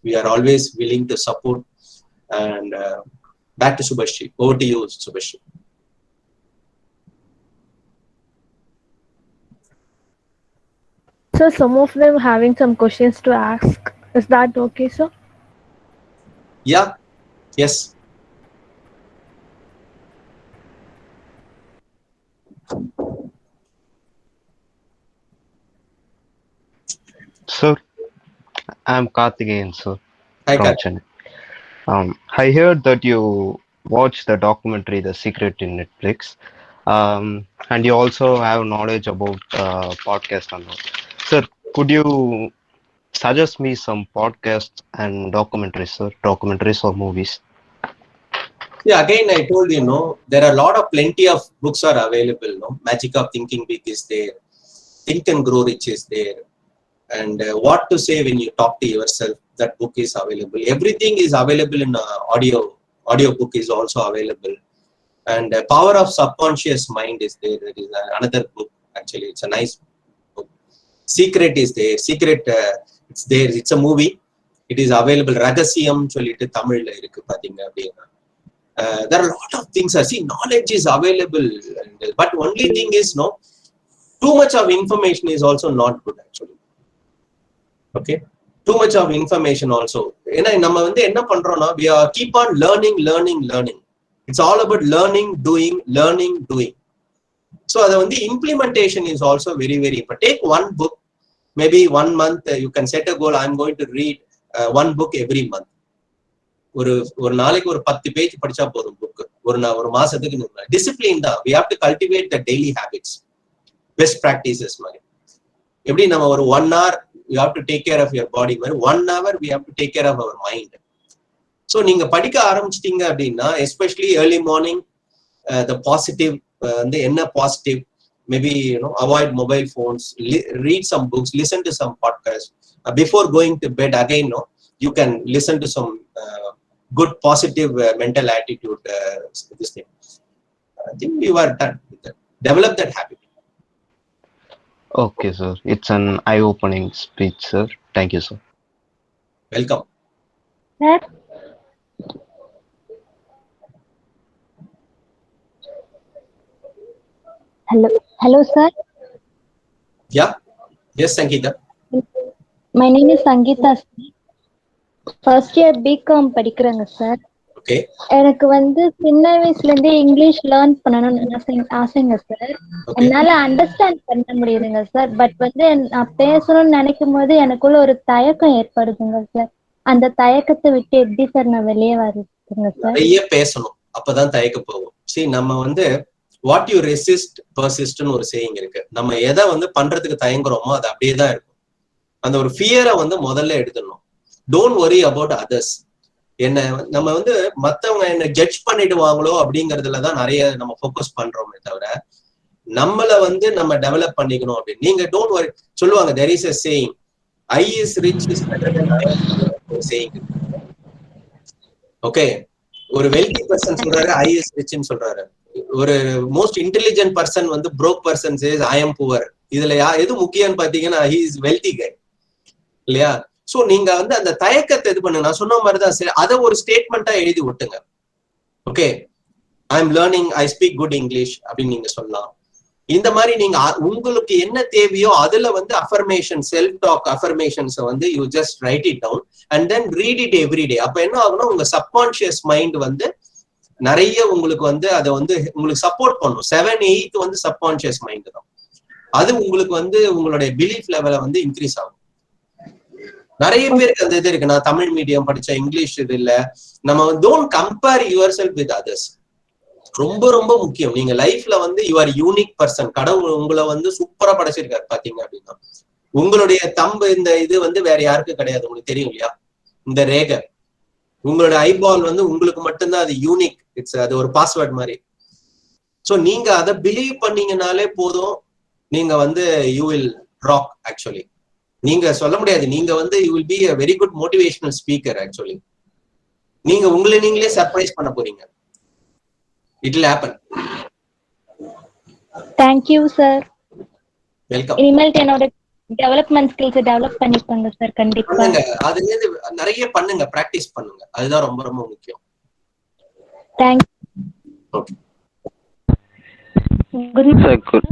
we are always willing to support. and back to Subhashri. Over to you, Subhashri. So some of them having some questions to ask. Is that okay, sir? Yeah. Yes. Sir, I'm Karthikeyan, sir. Hi, from Kat. Chennai. I heard that you watched the documentary The Secret in Netflix, and you also have knowledge about podcast and all. Sir, could you suggest me some podcasts and documentaries, sir? Documentaries or movies? Yeah, again, I told you, there are a lot of plenty of books are available. Magic of Thinking Big is there. Think and Grow Rich is there. And What to Say When You Talk to Yourself, that book is available. Everything is available in audio. Audio book is also available. And Power of Subconscious Mind is there. That is another book. Actually, it's a nice book. Secret is there. Secret, it's there. It's a movie. It is available. Ragasiyam சொல்லிட்டு தமிழ்ல இருக்கு பாத்தீங்க அப்படின்னா. There are a lot of things. See, knowledge is available, but only thing is, too much of information is also not good actually. Okay, too much of information also. நம்ம வந்து என்ன பண்றோம்னா, we are keep on learning. It's all about learning, doing. So அது வந்து implementation is also very, very important. Take one book, maybe 1 month. You can set a goal. I'm going to read one book every month. ஒரு நாளைக்கு ஒரு 10 page படிச்சா போதும் book. ஒரு மாசத்துக்கு discipline தான். we have to cultivate the daily habits, best practices மாதிரி. எப்படி நம்ம ஒரு 1 hour you have to take care of your body மாதிரி 1 hour we have to take care of our mind. So நீங்க படிக்க ஆரம்பிச்சிட்டீங்க அப்படின்னா, especially early morning, the positive, வந்து என்ன positive, maybe avoid mobile phones, read some books, listen to some podcasts. Before going to bed again, you can listen to some good positive mental attitude, this thing. I think you are done with that. Develop that habit. Okay, sir. It's an eye-opening speech, sir. Thank you, sir. Welcome. Sir, hello, sir. Yeah. Yes, Sangeeta. My name is Sangeeta. First year BCom படிக்கிறேங்க sir. Okay. எனக்கு வந்து சின்ன வயசுல இருந்தே English learn பண்ணணும்னு ஆசைங்க sir. என்னால understand பண்ண முடியுதுங்க சார். பட் வந்து நான் பேசணும்னு நினைக்கும் போது எனக்குள்ள ஒரு தயக்கம் ஏற்படுதுங்க சார். அந்த தயக்கத்தை விட்டு எப்படி சார் நான் வெளியே வருதுங்க சார்? நிறைய பேசணும், அப்பதான் தயக்க போகும். சரி, நம்ம வந்து வாட் யூ ரெசிஸ்ட் பர்சிஸ்ட்னு ஒரு சேயிங் இருக்கு. நம்ம எதை வந்து பண்றதுக்கு தயங்குறோமோ அது அப்படியே தான் இருக்கும். அந்த ஒரு ஃபியரை வந்து முதல்ல எடுத்துடணும். Don't worry about others. என்ன நம்ம வந்து மத்தவங்க என்ன ஜட்ஜ் பண்ணிடுவாங்களோ அப்படிங்கறதுலதான் நிறைய நம்ம ஃபோக்கஸ் பண்றோமே தவிர, நம்மள வந்து நம்ம டெவலப் பண்ணிக்கணும் அப்படின்னு. நீங்க டோன்ட் வரி. சொல்லுவாங்க, there is a saying, I is rich is better than I am poor saying. Okay, ஒரு வெல்தி பர்சன் சொல்றாரு I is rich ன்னு சொல்றாரு. ஒரு மோஸ்ட் இன்டெலிஜென்ட் பர்சன் வந்து broke person says I am poor. இதுல எது முக்கியம்னு பாத்தீங்கன்னா he is wealthy guy இல்லையா? சோ நீங்க வந்து அந்த தயக்கத்தை இது பண்ணுங்க. நான் சொன்ன மாதிரிதான் சரி, அதை ஒரு ஸ்டேட்மெண்டா எழுதி விட்டுங்க. Okay, I am learning, I speak good English அப்படின்னு நீங்க சொல்லலாம். இந்த மாதிரி நீங்க உங்களுக்கு என்ன தேவையோ அதுல வந்து அஃபர்மேஷன், செல்ஃப் டாக் அஃபர்மேஷன்ஸ் வந்து you just write it down and then read it every day. அப்ப என்ன ஆகும்னா, உங்க சப்கான்சியஸ் மைண்ட் வந்து நிறைய உங்களுக்கு வந்து அதை வந்து உங்களுக்கு சப்போர்ட் பண்ணும். 7/8 வந்து சப்கான்சியஸ் மைண்ட் தான். அது உங்களுக்கு வந்து உங்களுடைய பிலீஃப் லெவலை வந்து இன்க்ரீஸ் ஆகும். நிறைய பேருக்கு அந்த இது இருக்கு, நான் தமிழ் மீடியம் படிச்ச இங்கிலீஷ் இது இல்ல. நம்ம don't compare your self with others. ரொம்ப ரொம்ப முக்கியம். நீங்க லைஃப்ல வந்து யூ ஆர் யூனிக் பர்சன். கடவுள் உங்களை வந்து சூப்பரா படைச்சிருக்காரு பாத்தீங்க அப்படின்னா. உங்களுடைய தம்பு இந்த இது வந்து வேற யாருக்கும் கிடையாது. உங்களுக்கு தெரியும் இல்லையா? இந்த ரேகை, உங்களோட ஐபால் வந்து உங்களுக்கு மட்டும்தான் அது யூனிக். இட்ஸ் அது ஒரு பாஸ்வேர்ட் மாதிரி. சோ நீங்க அதை பிலீவ் பண்ணீங்கனாலே போதும், நீங்க வந்து யூ வில் ராக். ஆக்சுவலி நீங்க சொல்ல முடியாது, நீங்க வந்து you will be a very good motivational speaker. Actually நீங்க உங்களை நீங்களே சர்ப்ரைஸ் பண்ண போறீங்க. It will happen. Thank you sir. Welcome. இனிமேல் என்னோட டெவலப்மென்ட் ஸ்கில்ஸ் டெவலப் பண்ணிக்கோங்க சார். கண்டிப்பா அதுல இருந்து நிறைய பண்ணுங்க, பிராக்டிஸ் பண்ணுங்க. அதுதான் ரொம்ப ரொம்ப முக்கியம். Thank okay. Good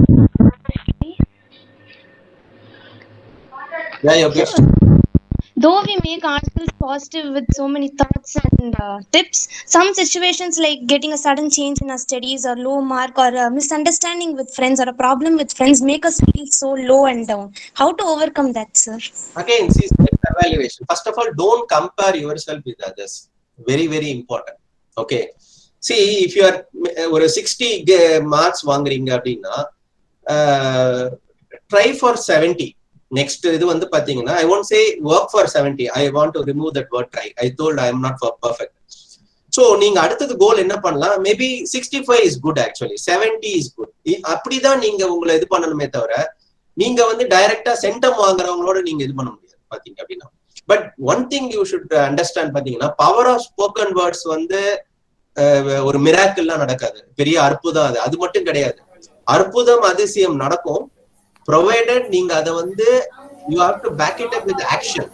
Yeah, you're good. Though we make ourselves positive with so many thoughts and tips, some situations like getting a sudden change in our studies or low mark or a misunderstanding with friends or a problem with friends make us feel so low and down. How to overcome that, sir? Again, see, self-evaluation. First of all, don't compare yourself with others. Very, very important. Okay. See, if you are ஒரு 60 marks வாங்குறீங்க அப்படின்னா try for 70. Next இது வந்து பாத்தீங்கன்னா I won't say work for 70. I want to remove that word try. I told I am not for perfect. So நீங்க அடுத்தது கோல் என்ன பண்ணலாம்? Maybe 65 is good actually. 70 is good. அப்படிதான் நீங்க உங்களை இது பண்ணணுமே தவிர நீங்க வந்து டைரக்டா சென்டம் வாங்குறவங்களோட நீங்க இது பண்ண முடியாது பாத்தீங்க அப்படின்னா. But one thing you should understand பாத்தீங்கன்னா, பவர் ஆஃப் ஸ்போக்கன் வேர்ட்ஸ் வந்து ஒரு மிராக்கிள்லாம் நடக்காது, பெரிய அற்புதம் அது மட்டும் கிடையாது. அற்புதம் அதிசயம் நடக்கும் ப்ரொவைடட் நீங்க அதை வந்து you have to back it up with action.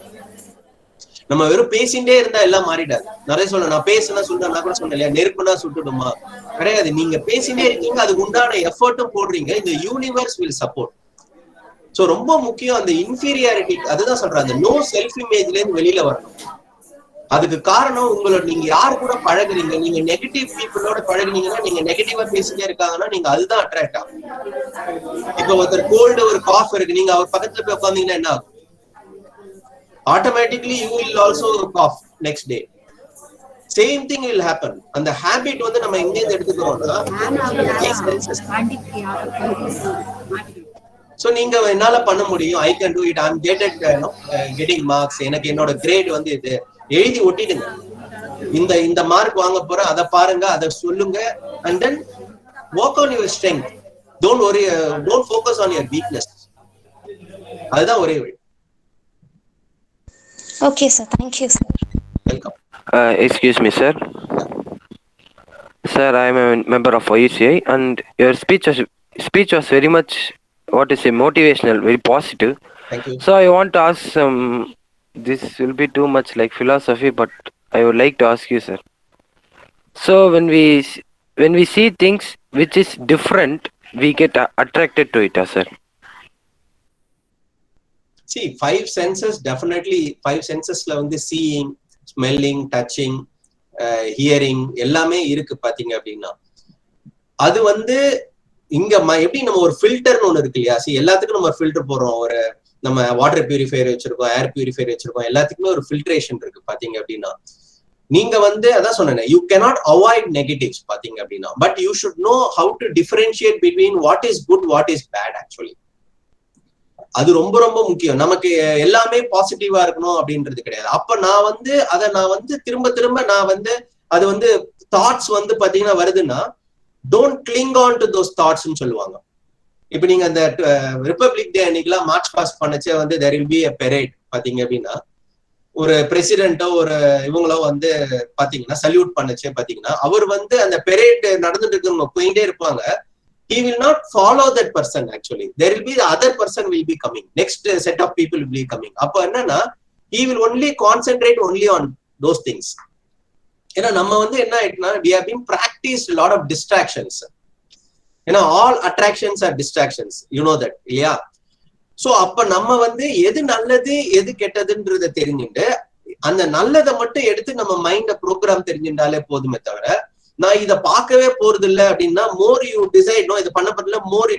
நம்ம வெறும் பேசிட்டே இருந்தா எல்லாம் மாறிடாது. நிறைய சொல்ல நான் பேசுனா சொல்றேன், நான் கூட சொன்னேன் இல்லையா, நெருப்புனா சுட்டுடுமா, கிடையாது. நீங்க பேசிட்டே இருக்கீங்க, அதுக்கு உண்டான எஃபர்ட்டும் போடுறீங்க, இந்த யூனிவர்ஸ் வில் சப்போர்ட். சோ ரொம்ப முக்கியம் அந்த இன்ஃபீரியாரிட்டி. அதுதான் சொல்றேன், அந்த நோ செல்ஃப் இமேஜ்ல இருந்து வெளியில வரணும். அதுக்கு காரணம் உங்களோட நீங்க யாரு கூட பழகுறீங்க. நீங்க நெகட்டிவ் பீப்புளோட பழகுனீங்கன்னா, நீங்க நெகட்டிவா பேசிட்டே இருக்காங்கன்னா நீங்க அதுதான் அட்ராக்ட் ஆகும். இப்ப ஒருத்தர் கோல்டு ஒரு காஃப் இருக்கு, நீங்க அவர் பக்கத்துல போய் உட்காந்தீங்கன்னா என்ன ஆகும்? Automatically you will also cough next day. Same thing will happen. அந்த ஹேபிட் வந்து நம்ம எங்க இருந்து எடுத்துக்கிறோம்னா, சோ நீங்க என்னால பண்ண முடியும், I can do it, I am getting marks, எனக்கு என்னோட கிரேட் வந்து இது எழுதி ஒட்டிடுங்க. இந்த மார்க் வாங்க போறேன், அதை பாருங்க, அதை சொல்லுங்க, and then work on your strength. Don't worry, don't focus on your weakness. அதுதான் ஒரே வழி. Okay, sir. Thank you, sir. Welcome. Excuse me, sir. Sir, I am a member of YUCI, and your speech was very much, what is it, motivational, very positive. Thank you. So I want to ask some. This will be too much like philosophy, but I would like to ask you, sir. So when we see things which is different, we get attracted to it, sir. See, 5 senses, definitely 5 sensesல வந்து seeing, smelling, touching, hearing எல்லாமே இருக்கு பாத்தீங்க அப்படின்னா. அது வந்து இங்க எப்படி நம்ம ஒரு ஃபில்டர்னு ஒண்ணு இருக்கு இல்லையா? எல்லாத்துக்கும் நம்ம ஃபில்டர் போடுறோம். ஒரு நம்ம வாட்டர் பியூரிஃபையர் வச்சிருக்கோம், ஏர் பியூரிஃபையர் வச்சிருக்கோம், எல்லாத்துக்குமே ஒரு ஃபில்ட்ரேஷன் இருக்கு பாத்தீங்க அப்படின்னா. நீங்க வந்து அதான் சொன்னேன், யூ கேனாட் அவாய்ட் நெகட்டிவ்ஸ் பாத்தீங்க அப்படின்னா, but you should know how to differentiate between what is good, what is bad. Actually அது ரொம்ப ரொம்ப முக்கியம். நமக்கு எல்லாமே பாசிட்டிவா இருக்கணும் அப்படின்றது கிடையாது. அப்ப நான் வந்து திரும்ப திரும்ப நான் வந்து அது வந்து தாட்ஸ் வந்து பாத்தீங்கன்னா வருதுன்னா, don't cling on to those தாட்ஸ்ன்னு சொல்லுவாங்க. இப்ப நீங்க அந்த ரிப்பப்ளிக் டே அன்னைக்கெல்லாம் மார்ச் பாஸ்ட் பண்ணச்சே வந்து there will be a parade பாத்தீங்க அப்படின்னா, ஒரு பிரசிடென்ட்டோ ஒரு இவங்களோ வந்து பாத்தீங்கன்னா சல்யூட் பண்ணச்சே பாத்தீங்கன்னா, அவர் வந்து அந்த பெரேட் நடந்துட்டு இருக்கவங்க போயிட்டே இருப்பாங்க. He will not follow that person actually. There will be the other person will be coming. Next set of people will be coming. அப்ப என்னன்னா, he will only concentrate only on those things. ஏன்னா நம்ம வந்து என்ன ஆயிட்டுனா, we have been practiced a lot of distractions. ஏன்னா all attractions are distractions. You know that, இல்லையா? So அப்ப நம்ம வந்து எது நல்லது எது கெட்டதுன்றத தெரிஞ்சுட்டு அந்த நல்லதை மட்டும் எடுத்து நம்ம மைண்ட ப்ரோக்ராம் தெரிஞ்சுட்டாலே போதுமே தவிர, நான் இதை பார்க்கவே போறது இல்லை அப்படின்னா, மோர் யூ டிசைட் நோ இது பண்ண பண்ணல, மோர்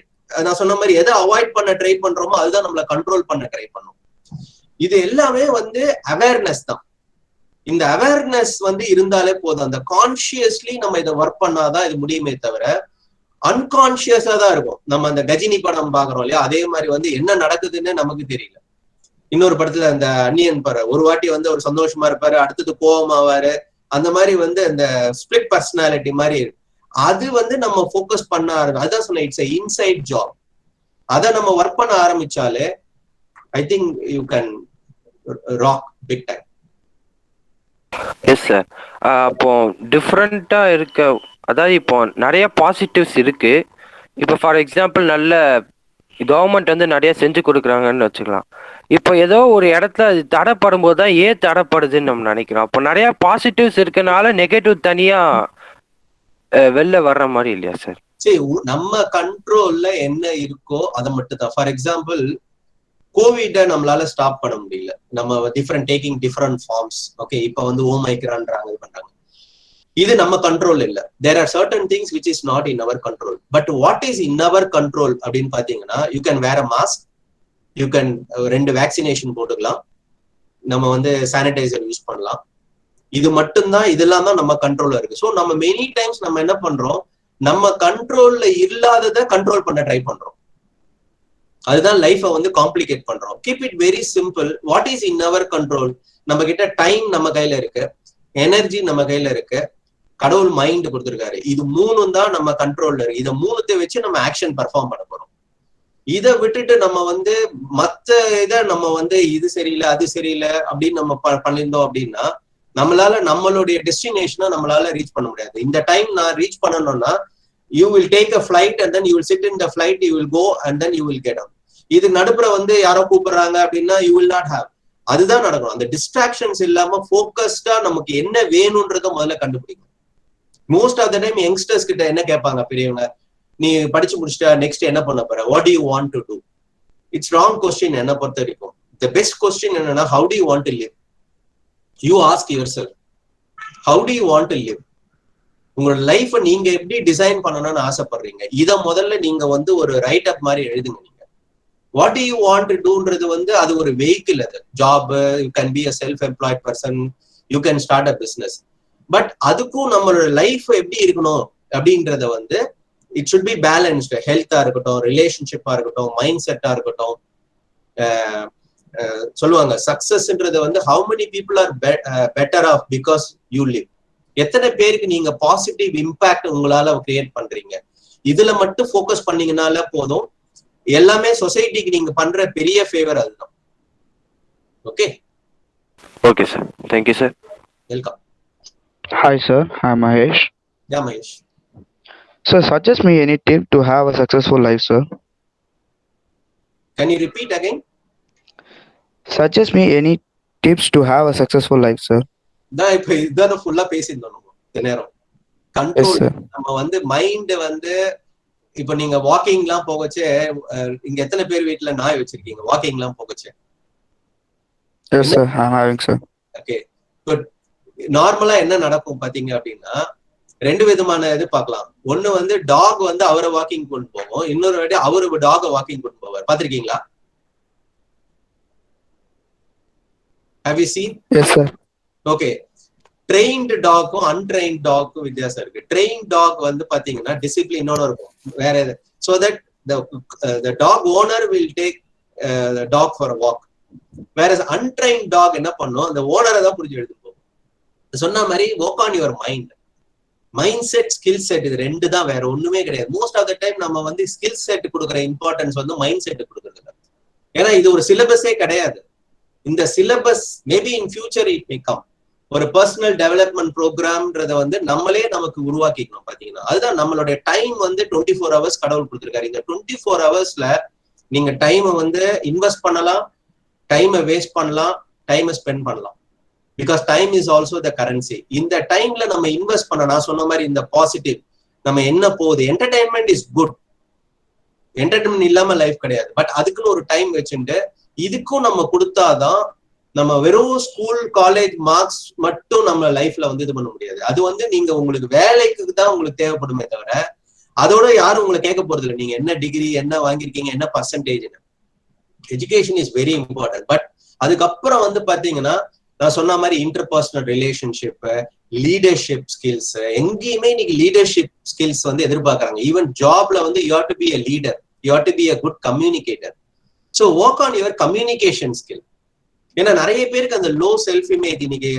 நான் சொன்ன மாதிரி எதை அவாய்ட் பண்ண ட்ரை பண்றோமோ அதுதான் நம்மளை கண்ட்ரோல் பண்ண ட்ரை பண்ணும். இது எல்லாமே வந்து அவேர்னஸ் தான். இந்த அவேர்னஸ் வந்து இருந்தாலே போதும். அந்த கான்சியஸ்லி நம்ம இதை ஒர்க் பண்ணாதான் இது முடியுமே தவிர, அன்கான்சியஸா தான் இருக்கும். நம்ம அந்த கஜினி படம் பாக்குறோம் இல்லையா, அதே மாதிரி வந்து என்ன நடக்குதுன்னு நமக்கு தெரியல. இன்னொரு படத்துல அந்த அன்னியன் பாரு, ஒரு வாட்டி வந்து ஒரு சந்தோஷமா இருப்பாரு, அடுத்தது கோவமாவாரு, அந்த மாதிரி வந்து அந்த ஸ்பிளிட் பர்சனாலிட்டி மாதிரி இருக்கு. அது வந்து நம்ம ஃபோக்கஸ் பண்ண அதான் சொன்னேன், இட்ஸ் இன்சைட் ஜாப். அதை நம்ம ஒர்க் பண்ண ஆரம்பிச்சாலே I think you can rock big time. Yes sir. அப்போ டிஃப்ரெண்டா இருக்க, அதாவது இப்போ நிறைய பாசிட்டிவ்ஸ் இருக்கு. இப்போ ஃபார் எக்ஸாம்பிள் நல்ல கவர்மெண்ட் வந்து நிறைய செஞ்சு கொடுக்குறாங்கன்னு வச்சுக்கலாம். இப்போ ஏதோ ஒரு இடத்துல அது தடைப்படும் போது தான் ஏன் தடைப்படுதுன்னு நம்ம நினைக்கிறோம். அப்போ நிறைய பாசிட்டிவ்ஸ் இருக்கனால நெகட்டிவ் தனியா வெளில வர்ற மாதிரி இல்லையா சார்? சரி, நம்ம கண்ட்ரோல்ல என்ன இருக்கோ அதை மட்டும் தான். ஃபார் எக்ஸாம்பிள் கோவிட நம்மளால ஸ்டாப் பண்ண முடியல. நம்ம டிஃப்ரெண்ட் ஃபார்ம்ஸ். ஓகே, இப்ப வந்து ஓமைக்ரான்றாங்க, இது பண்றாங்க. இது நம்ம கண்ட்ரோல் இல்ல. There are certain things which is not in our control. But what is in our control அப்படின்னு பாத்தீங்கன்னா, you can wear a mask, you can 2 vaccination போட்டுக்கலாம், நம்ம வந்து சானிடைசர் யூஸ் பண்ணலாம். இது மட்டும்தான், இதெல்லாம் தான் நம்ம கண்ட்ரோல்ல இருக்கு. ஸோ நம்ம மெனி டைம்ஸ் நம்ம என்ன பண்றோம், நம்ம கண்ட்ரோல்ல இல்லாததை கண்ட்ரோல் பண்ண ட்ரை பண்றோம். அதுதான் லைஃபை வந்து காம்ப்ளிகேட் பண்றோம். Keep it very simple. What is in our control? நம்ம கிட்ட டைம் நம்ம கையில இருக்கு, எனர்ஜி நம்ம கையில இருக்கு, கடவுள் மைண்ட் கொடுத்துருக்காரு. இது 3 தான் நம்ம கண்ட்ரோல்ல இருக்கு. இதை 3 வச்சு நம்ம ஆக்ஷன் பெர்ஃபார்ம் பண்ண போறோம். இதை விட்டுட்டு நம்ம வந்து மத்த இதை நம்ம வந்து இது சரியில்லை அது சரியில்லை அப்படின்னு நம்ம பண்ணியிருந்தோம் அப்படின்னா நம்மளால நம்மளுடைய டெஸ்டினேஷனை நம்மளால ரீச் பண்ண முடியாது. இந்த டைம் நான் ரீச் பண்ணணும்னா you will take a flight and then you will sit in the flight, you will go and then you will get out. இது நடுப்புற வந்து யாரோ கூப்பிடுறாங்க அப்படின்னா யூ வில் நாட் ஹேவ். அதுதான் நடக்கணும். அந்த டிஸ்ட்ராக்ஷன்ஸ் இல்லாம போக்கஸ்டா நமக்கு என்ன வேணும்ன்றத முதல்ல கண்டுபிடிக்கணும். Most of the time youngsters கிட்ட என்ன கேட்பாங்க பெரியவங்க, நீ படிச்சு முடிச்சிட்டா நெக்ஸ்ட் என்ன பண்ண போற, what do you want to do? It's wrong question என்ன பொறுத்த வரைக்கும். த பெஸ்ட் கொஸ்டின் என்னன்னா, how do you want to live? You ask yourself, how do you want to live? உங்களோட லைஃப நீங்க எப்படி டிசைன் பண்ணணும்னு ஆசைப்படுறீங்க? இதை முதல்ல நீங்க வந்து ஒரு ரைட் அப் மாதிரி எழுதுங்க. நீங்க what do you want to டூன்றது வந்து அது ஒரு வெஹிக்கிள். அது job, you can be a self employed person, you can start a business. But அதுக்கும் நம்மளோட லைஃப் எப்படி இருக்கணும் அப்படின்றத வந்து இட் ஷுட் பி பேலன்ஸ்டு. ஹெல்த்தா இருக்கட்டும், ரிலேஷன்ஷிப்பா இருக்கட்டும், மைண்ட் செட்டா இருக்கட்டும். சொல்லுவாங்க சக்சஸ்ன்றது வந்து how many people are better off because you live. எத்தனை பேருக்கு நீங்க பாசிட்டிவ் இம்பாக்ட் உங்களால கிரியேட் பண்றீங்க, இதுல மட்டும் ஃபோக்கஸ் பண்ணீங்கனால போதும். எல்லாமே சொசைட்டிக்கு நீங்க பண்ற பெரிய ஃபேவர் அதுதான். Okay okay sir, thank you sir. Welcome. Hi sir, I'm Mahesh. Yeah, Mahesh. Sir, suggest me any tip to have a successful life, sir. Can you repeat again? Suggest me any tips to have a successful life, sir. தான் இப்ப இதுதான் ஃபுல்லா பேசியிருந்தோம் நம்ம இந்த நேரம். Control. நம்ம வந்து மைண்ட் வந்து இப்ப நீங்க வாக்கிங் எல்லாம் போகச்சே, இங்க எத்தனை பேர் வீட்டுல நாய் வச்சிருக்கீங்க வாக்கிங் எல்லாம் போகச்சே? Yes sir, I'm having sir. Okay good. நார்மலா என்ன நடக்கும் பாத்தீங்க அப்படின்னா, 2 விதமான இது பார்க்கலாம். ஒண்ணு வந்து டாக் வந்து அவரை வாக்கிங் கொண்டு போவோம், இன்னொரு வாட்டி அவரு டாக வாக்கிங் கொண்டு போவார். பாத்திருக்கீங்களா? Have you seen? Yes sir. Okay. Trained டாக்கும் அன்ட்ரெயின்ட் டாக்கும் வித்தியாசம் இருக்கு. ட்ரெயின் டாக் வந்து பாத்தீங்கன்னா டிசிப்ளினோட இருக்கும் வேற எது. So that the dog owner will take the dog for a walk. Whereas untrained dog என்ன பண்ணும், அந்த ஓனரை தான் புரிஞ்சு எடுத்து போகும். சொன்ன மாதிரி work on your mind. Mind set, skill set, இது 2 தான், வேற ஒண்ணுமே கிடையாது. மோஸ்ட் ஆஃப் த டைம் நம்ம வந்து ஸ்கில் செட் கொடுக்குற இம்பார்ட்டன்ஸ் வந்து மைண்ட் செட் கொடுக்குறது இல்லை. ஏன்னா இது ஒரு சிலபஸே கிடையாது. இந்த syllabus maybe in future it may come. ஒரு பர்சனல் டெவலப்மெண்ட் ப்ரோக்ராம்ன்றத வந்து நம்மளே நமக்கு உருவாக்கிக்கணும். பாத்தீங்கன்னா அதுதான் நம்மளுடைய டைம் வந்து 24 hours கடவுள் கொடுத்துருக்காரு. இந்த 24 hours நீங்க டைமை வந்து இன்வெஸ்ட் பண்ணலாம், டைமை வேஸ்ட் பண்ணலாம், டைமை ஸ்பெண்ட் பண்ணலாம். Because time is also the currency. இந்த டைம்ல நம்ம இன்வெஸ்ட் பண்ண, நான் சொன்ன மாதிரி இந்த பாசிட்டிவ் நம்ம என்ன போகுது, என்டர்டைன்மெண்ட் இஸ் குட். என்டர்டைன்மெண்ட் இல்லாம லைஃப் கிடையாது. பட் அதுக்குன்னு ஒரு டைம் வச்சுட்டு இதுக்கும் நம்ம கொடுத்தாதான், நம்ம வெறும் ஸ்கூல் காலேஜ் மார்க்ஸ் மட்டும் நம்ம லைஃப்ல வந்து இது பண்ண முடியாது. அது வந்து நீங்க உங்களுக்கு வேலைக்கு தான் உங்களுக்கு தேவைப்படுமே தவிர அதோட யாரும் உங்களை கேட்க போறது இல்லை நீங்க என்ன டிகிரி என்ன வாங்கியிருக்கீங்க, என்ன percentage. Education is very important. But அதுக்கப்புறம் வந்து பாத்தீங்கன்னா நான் சொன்ன மாதிரி இன்டர்பர்சனல் ரிலேஷன்ஷிப், லீடர்ஷிப் ஸ்கில்ஸ், எங்கேயுமே இன்னைக்கு லீடர்ஷிப் ஸ்கில்ஸ் வந்து எதிர்பார்க்கறாங்க. ஈவன் ஜாப்ல வந்து you have to be a leader, you have to be a good communicator. So work on your communication skill. ஏன்னா நிறைய பேருக்கு அந்த லோ செல்ஃப் இமேஜ். இன்னைக்கு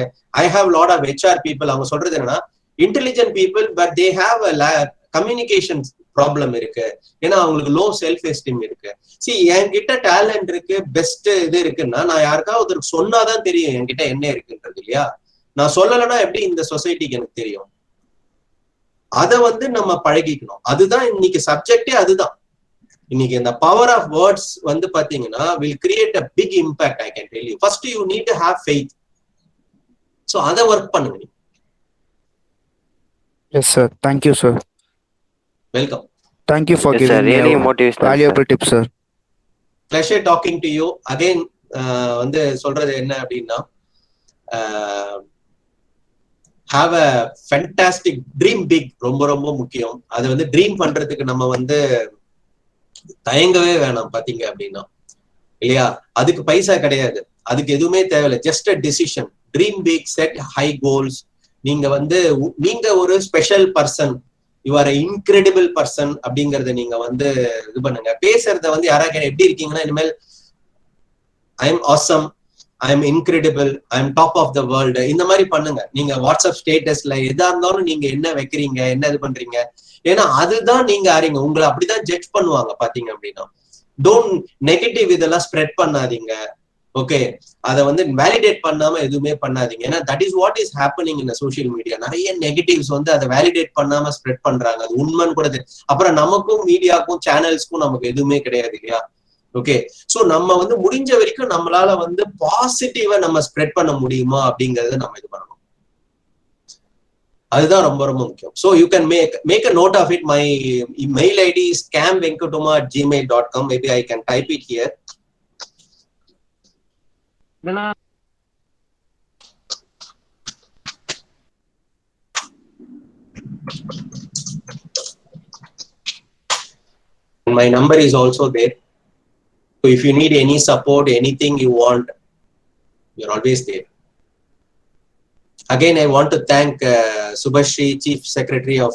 I have lot of HR people, அவங்க சொல்றது என்னன்னா intelligent people but they have a communication problem இருக்கு. ஏன்னா அவங்களுக்கு லோ செல்ஃப் எஸ்டீம் இருக்கு. என்கிட்ட டேலண்ட் இருக்கு, பெஸ்ட் இது இருக்குன்னா நான் யாருக்காவது ஒருத்தருக்கு சொன்னாதான் தெரியும் என்கிட்ட என்ன இருக்குன்றது, இல்லையா? நான் சொல்லலைன்னா எப்படி இந்த சொசைட்டிக்கு எனக்கு தெரியும்? அதை வந்து நம்ம பழகிக்கணும். அதுதான் இன்னைக்கு சப்ஜெக்டே. அதுதான் இன்னைக்கு இந்த பவர் ஆஃப் வேர்ட்ஸ் வந்து பாத்தீங்கன்னா will create a big impact. I can tell you. First you need to have faith. So அதை ஒர்க் பண்ணுங்க. Yes sir, thank you sir. Welcome. Thank you for Yes, giving sir. me Really a motivational, valuable tip, sir. pleasure talking to you again. வந்து சொல்றது என்ன அப்படின்னா, have a fantastic dream big. ரொம்ப ரொம்ப முக்கியம். அது வந்து ட்ரீம் பண்றதுக்கு நம்ம வந்து தயங்கவே வேணாம். பாத்தீங்க அப்படின்னா இல்லையா, அதுக்கு பைசா கிடையாது, அதுக்கு எதுவுமே தேவையில்லை. Just a decision. Dream big, set high goals. நீங்க வந்து நீங்க ஒரு special person, you are incredible person அப்படிங்கறத நீங்க வந்து இது பண்ணுங்க. பேசுறத வந்து யாராவது எப்படி இருக்கீங்கன்னா, இனிமேல் I am awesome, I am incredible, I am top of the world, இந்த மாதிரி பண்ணுங்க. நீங்க வாட்ஸ்அப் ஸ்டேட்டஸ்ல எதா இருந்தாலும் நீங்க என்ன வைக்கிறீங்க, என்ன இது பண்றீங்க, ஏன்னா அதுதான் நீங்க அறிங்க. உங்களை அப்படிதான் ஜட்ஜ் பண்ணுவாங்க பாத்தீங்க அப்படின்னா. டோன்ட் நெகட்டிவ் இதெல்லாம் ஸ்ப்ரெட் பண்ணாதீங்க. ஓகே, அதை வந்து வேலிடேட் பண்ணாம எதுவுமே பண்ணாதீங்க. ஏன்னா that is what is happening in social media. நிறைய நெகட்டிவ்ஸ் வந்து அதை வேலிடேட் பண்ணாம ஸ்ப்ரெட் பண்றாங்க. அது உண்மைன்னு கூட தெரியும். அப்புறம் நமக்கும் மீடியாக்கும் சேனல்ஸ்க்கும் நமக்கு எதுவுமே கிடையாது இல்லையா. ஓகே, சோ நம்ம வந்து முடிஞ்ச வரைக்கும் நம்மளால வந்து பாசிட்டிவா நம்ம ஸ்ப்ரெட் பண்ண முடியுமா அப்படிங்கறத நம்ம இது பண்ணணும். அதுதான் ரொம்ப ரொம்ப முக்கியம். So you can make a note of it. My mail ID is scamvenkatoma@gmail.com. Maybe I can type it here. My number is also there. So if you need any support, anything you want, you're always there. Again, I want to thank Subhashri, Chief Secretary of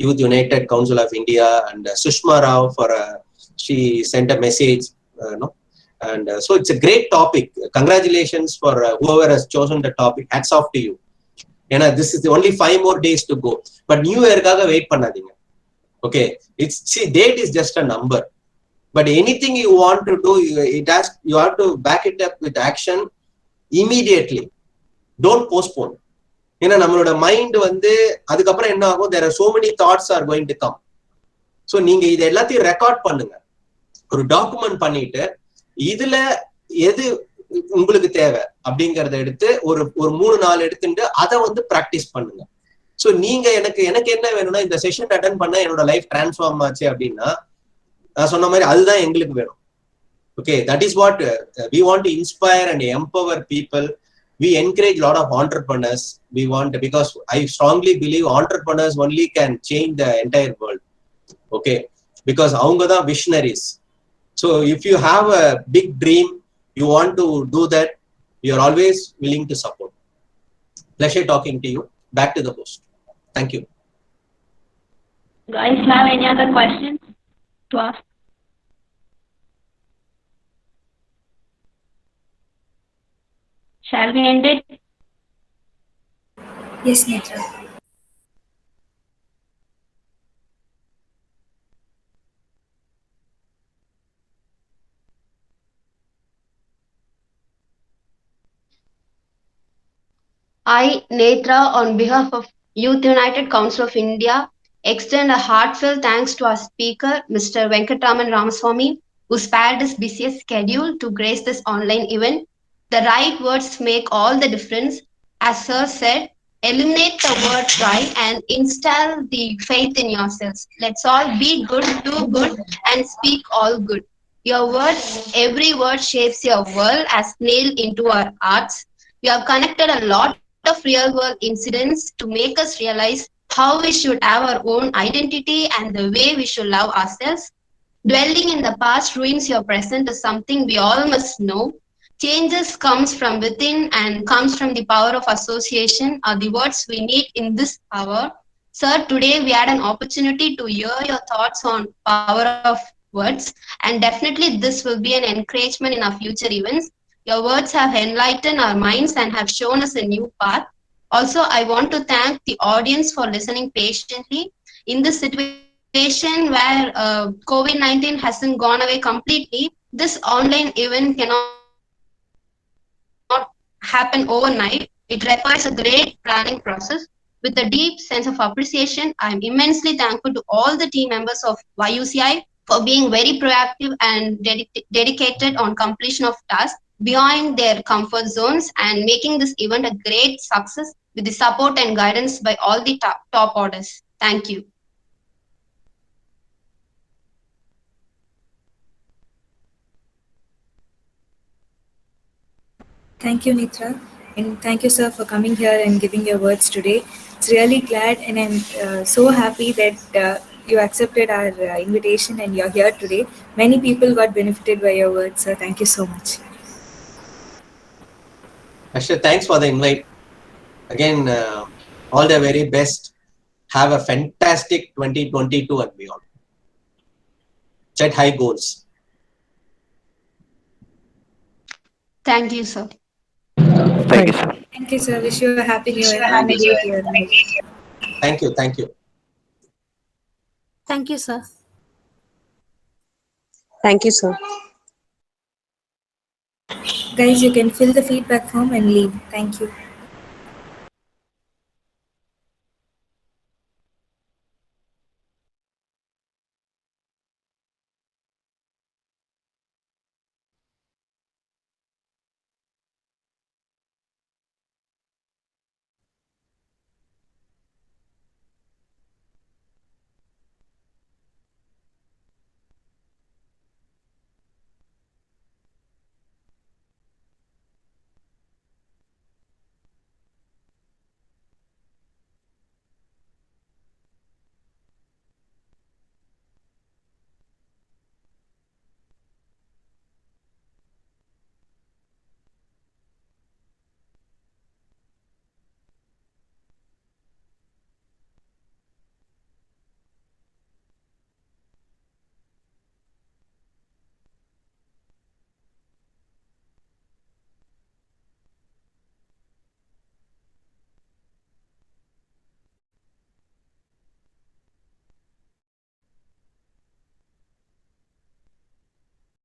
Youth United Council of India, and Sushma Rao for she sent a message. And so it's a great topic. Congratulations for whoever has chosen the topic. Hats off to you. This is only 5 more days to go. But New Year kaga wait pannadinga. Okay, date is just a number. But anything you want to do, you have to back it up with action immediately. Don't postpone. ஏன்னா நம்மளோட mind வந்து அதுக்கப்புறம் என்ன ஆகும், there are so many thoughts are going to come. So நீங்க இது எல்லாத்தையும் record பண்ணுங்க, ஒரு டாக்குமெண்ட் பண்ணிட்டு இதுல எது உங்களுக்கு தேவை அப்படிங்கறத எடுத்து ஒரு 3-4 எடுத்துட்டு அதை வந்து பிராக்டிஸ் பண்ணுங்க. ஸோ நீங்க எனக்கு என்ன வேணும்னா, இந்த செஷன் அட்டென்ட் பண்ண என்னோட லைஃப் டிரான்ஸ்ஃபார்ம் ஆச்சு அப்படின்னா, நான் சொன்ன மாதிரி அதுதான் எங்களுக்கு வேணும். Okay, that is what we want to inspire and empower people. We encourage a lot of entrepreneurs. We want, because I strongly believe entrepreneurs only can change the entire world. Okay, because avanga da visionaries. So if you have a big dream, you want to do that, you're always willing to support. Pleasure talking to you. Back to the host. Thank you. Guys, have any other questions to ask? Shall we end it? Yes, Netra. I, Netra, on behalf of Youth United Council of India, extend a heartfelt thanks to our speaker, Mr. Venkatraman Ramaswamy, who spared his busiest schedule to grace this online event. The right words make all the difference. As Sir said, eliminate the word try and install the faith in yourselves. Let's all be good, do good, and speak all good. Your words, every word shapes your world as nailed into our hearts. We have connected a lot of real world incidents to make us realize how we should have our own identity and the way we should love ourselves. Dwelling in the past ruins your present is something we all must know. Changes comes from within and comes from the power of association are the words we need in this hour. Sir, today we had an opportunity to hear your thoughts on power of words, and definitely this will be an encouragement in our future events. Your words have enlightened our minds and have shown us a new path. Also, I want to thank the audience for listening patiently. In this situation where COVID-19 hasn't gone away completely, this online event cannot happen overnight. It requires a great planning process. With a deep sense of appreciation, I am immensely thankful to all the team members of YUCI for being very proactive and dedicated on completion of tasks beyond their comfort zones and making this event a great success with the support and guidance by all the top orders. Thank you. Thank you, Nitra, and thank you, sir, for coming here and giving your words today. It's really glad, and I'm so happy that you accepted our invitation and you're here today. Many people got benefited by your words, sir. Thank you so much. Ashra, thanks for the invite. Again, all the very best. Have a fantastic 2022 and beyond. Set high goals. Thank you, sir. Thank you, sir. Thank you, sir. Wish you a happy new year Happy and a New great Year. year. Thank you. Thank you. Thank you, sir. Thank you, sir. Guys, you can fill the feedback form and leave. Thank you.